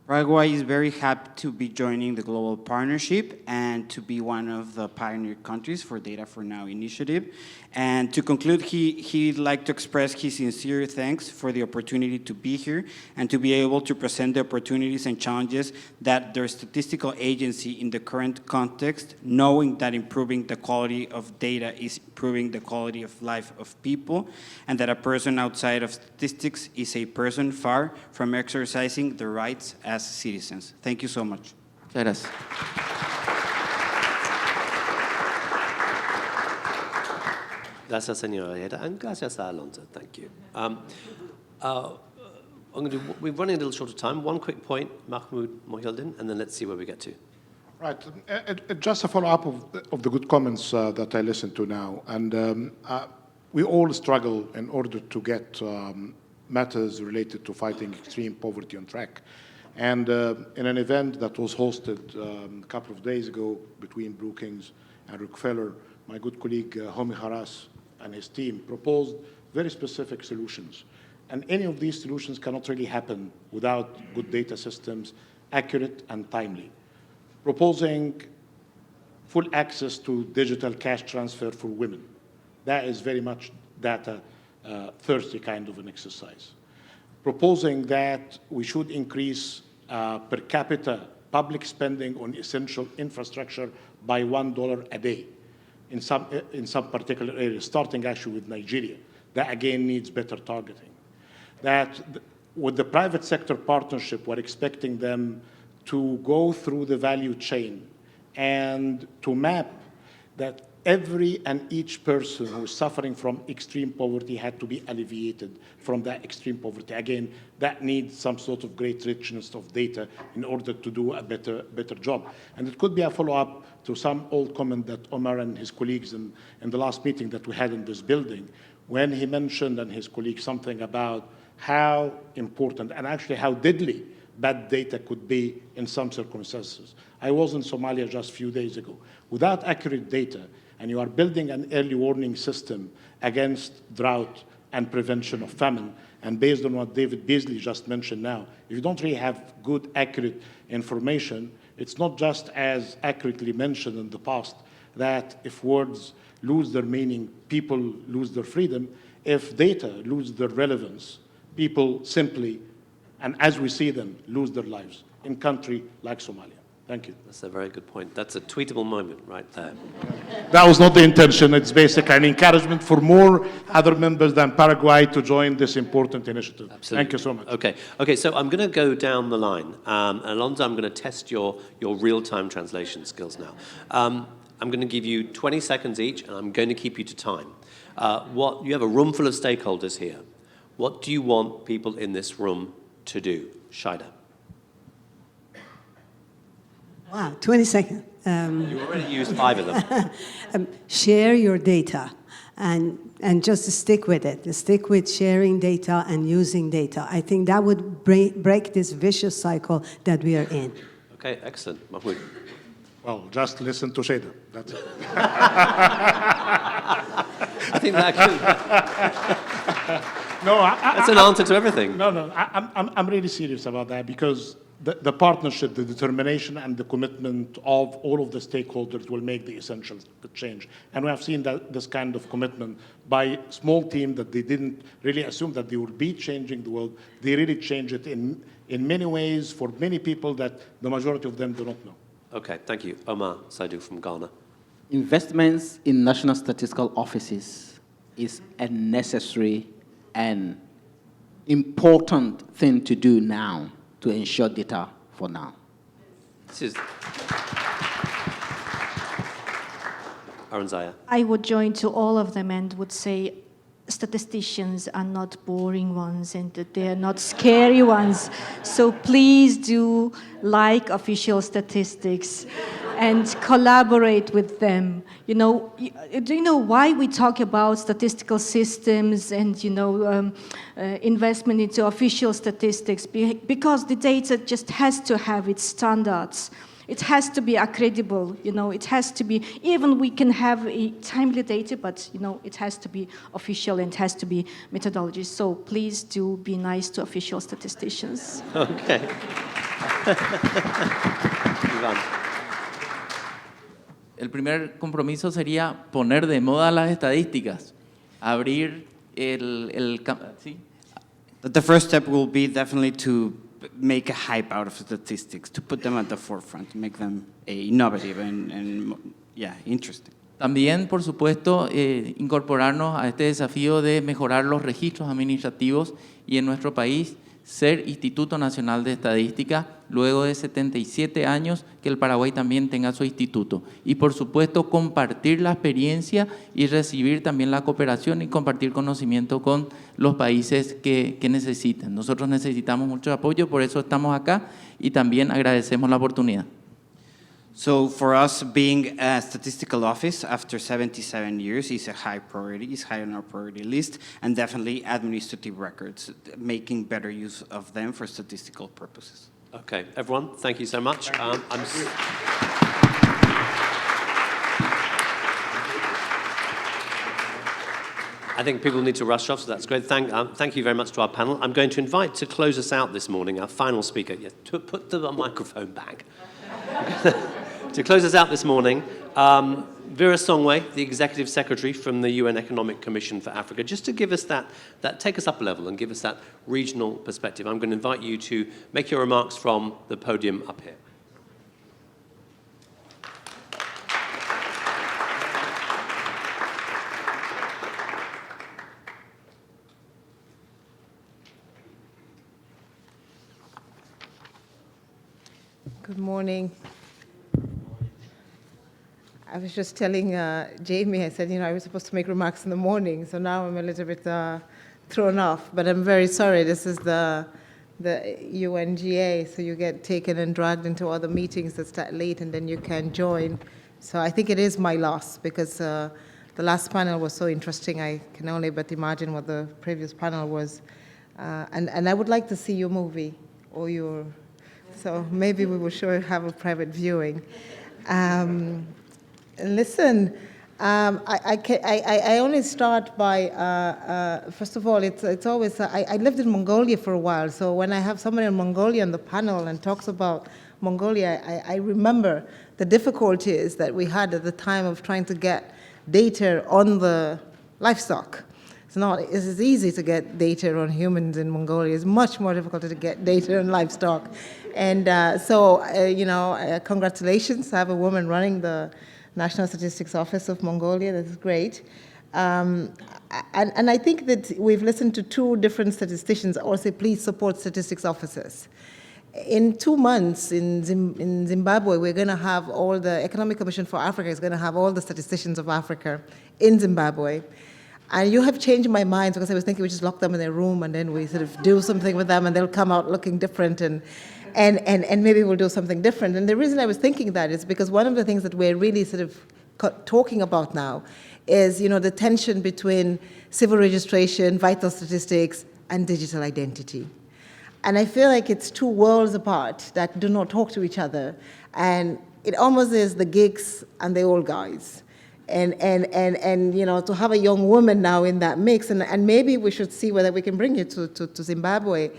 Paraguay is very happy to be joining the global partnership and to be one of the pioneer countries for Data for Now initiative. And to conclude, he'd like to express his sincere thanks for the opportunity to be here and to be able to present the opportunities and challenges that their statistical agency in the current context, knowing that improving the quality of data is improving the quality of life of people, and that a person outside of statistics is a person far from exercising their rights as citizens. Thank you so much. Muchas gracias. Gracias, señora Ojeda, and gracias, Alonso. Thank you. We're running a little short of time. One quick point, Mahmoud Mohyeldin, and then let's see where we get to. Right. Just a follow-up of the good comments that I listened to now. And we all struggle in order to get matters related to fighting extreme poverty on track. And in an event that was hosted a couple of days ago between Brookings and Rockefeller, my good colleague Homi Haras and his team proposed very specific solutions. And any of these solutions cannot really happen without good data systems, accurate and timely. Proposing full access to digital cash transfer for women. That is very much data thirsty kind of an exercise. Proposing that we should increase per capita public spending on essential infrastructure by $1 a day in some particular areas, starting actually with Nigeria. That again needs better targeting. That with the private sector partnership, we're expecting them to go through the value chain and to map that every and each person who is suffering from extreme poverty had to be alleviated from that extreme poverty. Again, that needs some sort of great richness of data in order to do a better job. And it could be a follow-up to some old comment that Omar and his colleagues in the last meeting that we had in this building, when he mentioned and his colleagues something about how important and actually how deadly bad data could be in some circumstances. I was in Somalia just a few days ago. Without accurate data, and you are building an early warning system against drought and prevention of famine, and based on what David Beasley just mentioned now, if you don't really have good, accurate information, it's not just as accurately mentioned in the past that if words lose their meaning, people lose their freedom. If data lose their relevance, people simply, and as we see them, lose their lives in a country like Somalia. Thank you. That's a very good point. That's a tweetable moment right there. That was not the intention. It's basically an encouragement for more other members than Paraguay to join this important initiative. Absolutely. Thank you so much. Okay, so I'm going to go down the line. Alonso, I'm going to test your real-time translation skills now. I'm going to give you 20 seconds each, and I'm going to keep you to time. You have a room full of stakeholders here. What do you want people in this room to do? Shaida. Wow, 20 seconds. You already used 5 of them. Share your data and just stick with it. Stick with sharing data and using data. I think that would break this vicious cycle that we are in. Okay, excellent. Mahmoud. Well, just listen to Shaida. That's it. I think that could. No, that's an answer to everything. No, I'm really serious about that because the partnership, the determination, and the commitment of all of the stakeholders will make the essential change. And we have seen that this kind of commitment by a small team that they didn't really assume that they would be changing the world. They really change it in many ways for many people that the majority of them do not know. Okay, thank you. Omar Saidu from Ghana. Investments in national statistical offices is a necessary and important thing to do now to ensure data for now. This is Aranzaya. I would join to all of them and would say statisticians are not boring ones and that they are not scary ones. So please do like official statistics and collaborate with them. You know, do you know why we talk about statistical systems and, investment into official statistics? Because the data just has to have its standards. It has to be credible, it has to be, even we can have a timely data, but, it has to be official and it has to be methodology. So please do be nice to official statisticians. Okay. Ivan. El primer compromiso sería poner de moda las estadísticas, abrir ¿sí? The first step will be definitely to make a hype out of statistics, to put them at the forefront, to make them innovative and interesting. También, por supuesto, incorporarnos a este desafío de mejorar los registros administrativos y en nuestro país ser Instituto Nacional de Estadística, luego de 77 años que el Paraguay también tenga su instituto. Y por supuesto compartir la experiencia y recibir también la cooperación y compartir conocimiento con los países que necesiten. Nosotros necesitamos mucho apoyo, por eso estamos acá y también agradecemos la oportunidad. So for us, being a statistical office after 77 years is a high priority, is high on our priority list, and definitely administrative records, making better use of them for statistical purposes. Okay, everyone, thank you so much. I think people need to rush off, so that's great. Thank you very much to our panel. I'm going to invite to close us out this morning our final speaker. Yeah, put the microphone back. To close us out this morning, Vera Songwe, the Executive Secretary from the UN Economic Commission for Africa, just to give us that take us up a level and give us that regional perspective. I'm going to invite you to make your remarks from the podium up here. Good morning. I was just telling Jamie, I said, I was supposed to make remarks in the morning, so now I'm a little bit thrown off. But I'm very sorry, this is the UNGA, so you get taken and dragged into other meetings that start late and then you can't join. So I think it is my loss because the last panel was so interesting. I can only but imagine what the previous panel was. And I would like to see your movie or your, so maybe we will sure have a private viewing. Listen, I only start by, first of all, it's always, I lived in Mongolia for a while, so when I have someone in Mongolia on the panel and talks about Mongolia, I remember the difficulties that we had at the time of trying to get data on the livestock. It's easy to get data on humans in Mongolia. It's much more difficult to get data on livestock. And congratulations, I have a woman running the National Statistics Office of Mongolia. That's great. And I think that we've listened to two different statisticians all say, please support statistics officers. In 2 months in Zimbabwe, we're going to have all the Economic Commission for Africa is going to have all the statisticians of Africa in Zimbabwe. And you have changed my mind because I was thinking we just lock them in their room and then we sort of do something with them and they'll come out looking different and maybe we'll do something different. And the reason I was thinking that is because one of the things that we're really sort of talking about now is, the tension between civil registration, vital statistics, and digital identity. And I feel like it's two worlds apart that do not talk to each other. And it almost is the geeks and the old guys. And to have a young woman now in that mix, and maybe we should see whether we can bring you to Zimbabwe,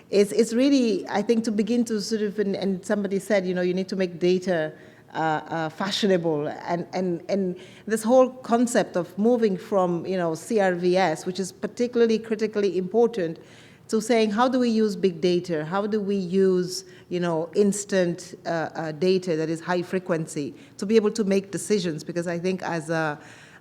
it's really, I think, to begin to sort of, and somebody said, you know, you need to make data fashionable, and this whole concept of moving from, you know, CRVS, which is particularly critically important, to saying how do we use big data, how do we use, you know, instant data that is high frequency to be able to make decisions, because I think, as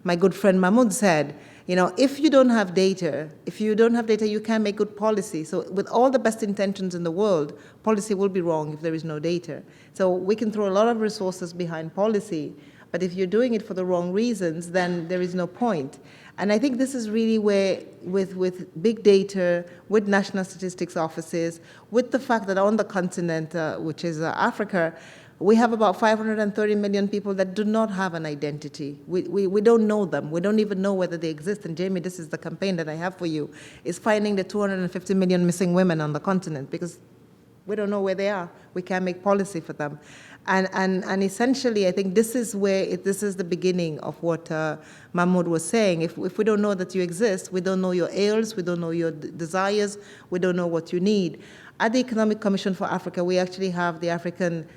my good friend Mahmoud said, you know, if you don't have data, you can't make good policy. So with all the best intentions in the world, policy will be wrong if there is no data. So we can throw a lot of resources behind policy, but if you're doing it for the wrong reasons, then there is no point. And I think this is really where, with big data, with national statistics offices, with the fact that on the continent, which is Africa, we have about 530 million people that do not have an identity. We don't know them. We don't even know whether they exist. And Jamie, this is the campaign that I have for you, is finding the 250 million missing women on the continent, because we don't know where they are. We can't make policy for them. And essentially, I think this is where, this is the beginning of what Mahmoud was saying. If we don't know that you exist, we don't know your ails, we don't know your desires, we don't know what you need. At the Economic Commission for Africa, we actually have the African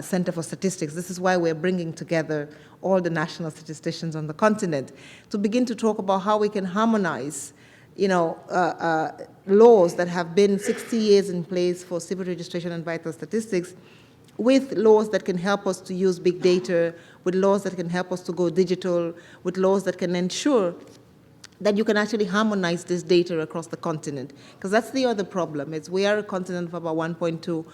Center for Statistics. This is why we're bringing together all the national statisticians on the continent to begin to talk about how we can harmonize, you know, laws that have been 60 years in place for civil registration and vital statistics, with laws that can help us to use big data, with laws that can help us to go digital, with laws that can ensure that you can actually harmonize this data across the continent. Because that's the other problem, is we are a continent of about 1.2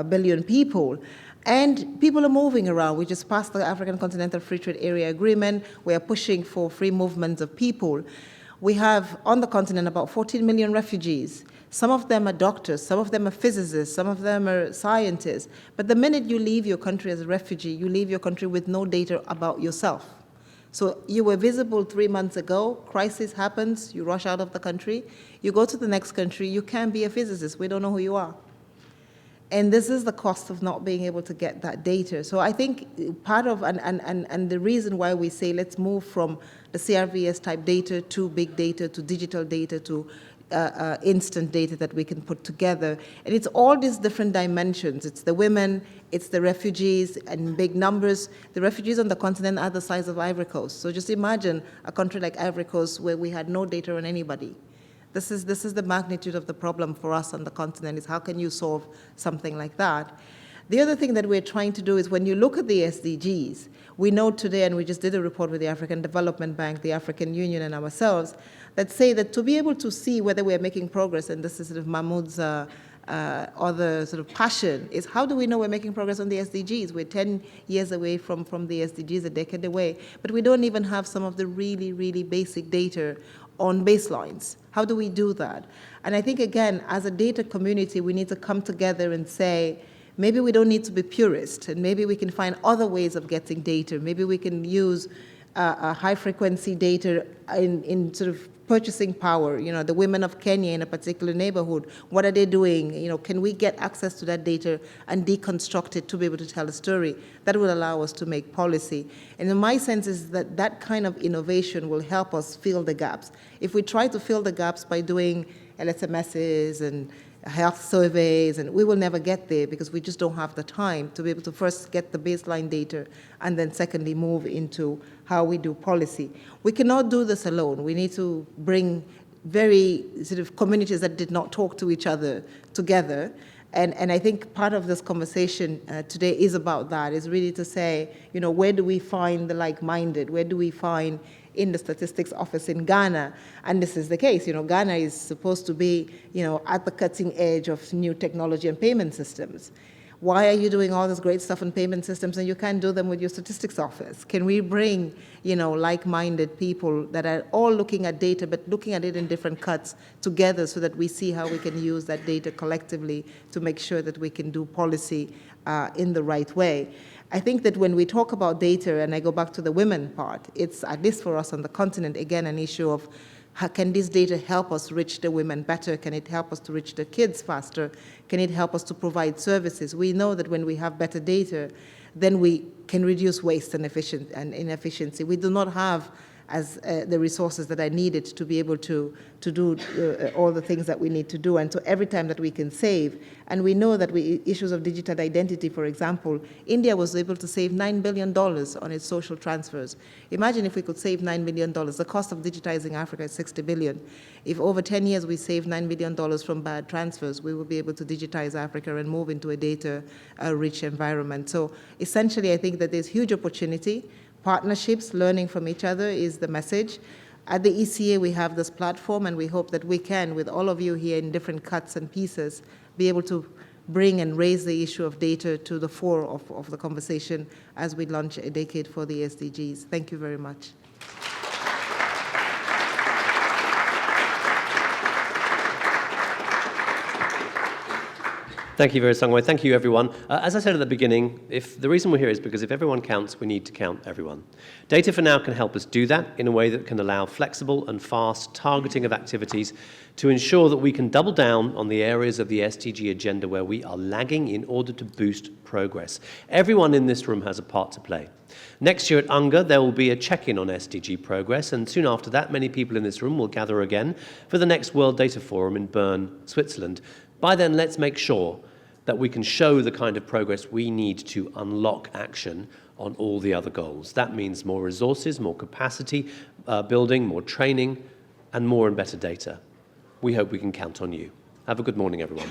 billion people, and people are moving around. We just passed the African Continental Free Trade Area Agreement. We are pushing for free movements of people. We have on the continent about 14 million refugees. Some of them are doctors, some of them are physicists, some of them are scientists. But the minute you leave your country as a refugee, you leave your country with no data about yourself. So you were visible 3 months ago, crisis happens, you rush out of the country, you go to the next country, you can't be a physicist, we don't know who you are. And this is the cost of not being able to get that data. So I think part of, and the reason why we say let's move from the CRVS type data to big data, to digital data, to instant data that we can put together. And it's all these different dimensions. It's the women, it's the refugees in big numbers. The refugees on the continent are the size of Ivory Coast. So just imagine a country like Ivory Coast where we had no data on anybody. This is the magnitude of the problem for us on the continent, is how can you solve something like that? The other thing that we're trying to do is, when you look at the SDGs, we know today, and we just did a report with the African Development Bank, the African Union, and ourselves, that say that to be able to see whether we're making progress, and this is sort of Mahmoud's other sort of passion, is how do we know we're making progress on the SDGs? We're 10 years away from the SDGs, a decade away, but we don't even have some of the really, really basic data on baselines. How do we do that? And I think, again, as a data community, we need to come together and say, maybe we don't need to be purist, and maybe we can find other ways of getting data. Maybe we can use high-frequency data in sort of purchasing power. You know, the women of Kenya in a particular neighborhood, what are they doing? You know, can we get access to that data and deconstruct it to be able to tell a story? That will allow us to make policy. And in my sense is that that kind of innovation will help us fill the gaps. If we try to fill the gaps by doing LSMSs and health surveys, and we will never get there, because we just don't have the time to be able to first get the baseline data and then secondly move into how we do policy. We cannot do this alone. We need to bring very sort of communities that did not talk to each other together. And I think part of this conversation today is about that, is really to say, you know, where do we find the like-minded? Where do we find in the statistics office in Ghana? And this is the case. You know, Ghana is supposed to be, you know, at the cutting edge of new technology and payment systems. Why are you doing all this great stuff in payment systems and you can't do them with your statistics office? Can we bring, you know, like-minded people that are all looking at data, but looking at it in different cuts together, so that we see how we can use that data collectively to make sure that we can do policy in the right way? I think that when we talk about data, and I go back to the women part, it's, at least for us on the continent, again, an issue of how can this data help us reach the women better? Can it help us to reach the kids faster? Can it help us to provide services? We know that when we have better data, then we can reduce waste and inefficiency. We do not have as the resources that are needed to be able to do all the things that we need to do. And so every time that we can save, and we know that issues of digital identity, for example, India was able to save $9 billion on its social transfers. Imagine if we could save $9 billion. The cost of digitizing Africa is $60 billion. If over 10 years we save $9 billion from bad transfers, we will be able to digitize Africa and move into a data-rich environment. So essentially, I think that there's huge opportunity. Partnerships, learning from each other is the message. At the ECA, we have this platform, and we hope that we can, with all of you here in different cuts and pieces, be able to bring and raise the issue of data to the fore of the conversation as we launch a decade for the SDGs. Thank you very much. Thank you very much, Sangwei. Thank you, everyone. As I said at the beginning, the reason we're here is because if everyone counts, we need to count everyone. Data for Now can help us do that in a way that can allow flexible and fast targeting of activities to ensure that we can double down on the areas of the SDG agenda where we are lagging in order to boost progress. Everyone in this room has a part to play. Next year at UNGA, there will be a check-in on SDG progress, and soon after that, many people in this room will gather again for the next World Data Forum in Bern, Switzerland. By then, let's make sure that we can show the kind of progress we need to unlock action on all the other goals. That means more resources, more capacity building, more training, and more and better data. We hope we can count on you. Have a good morning, everyone.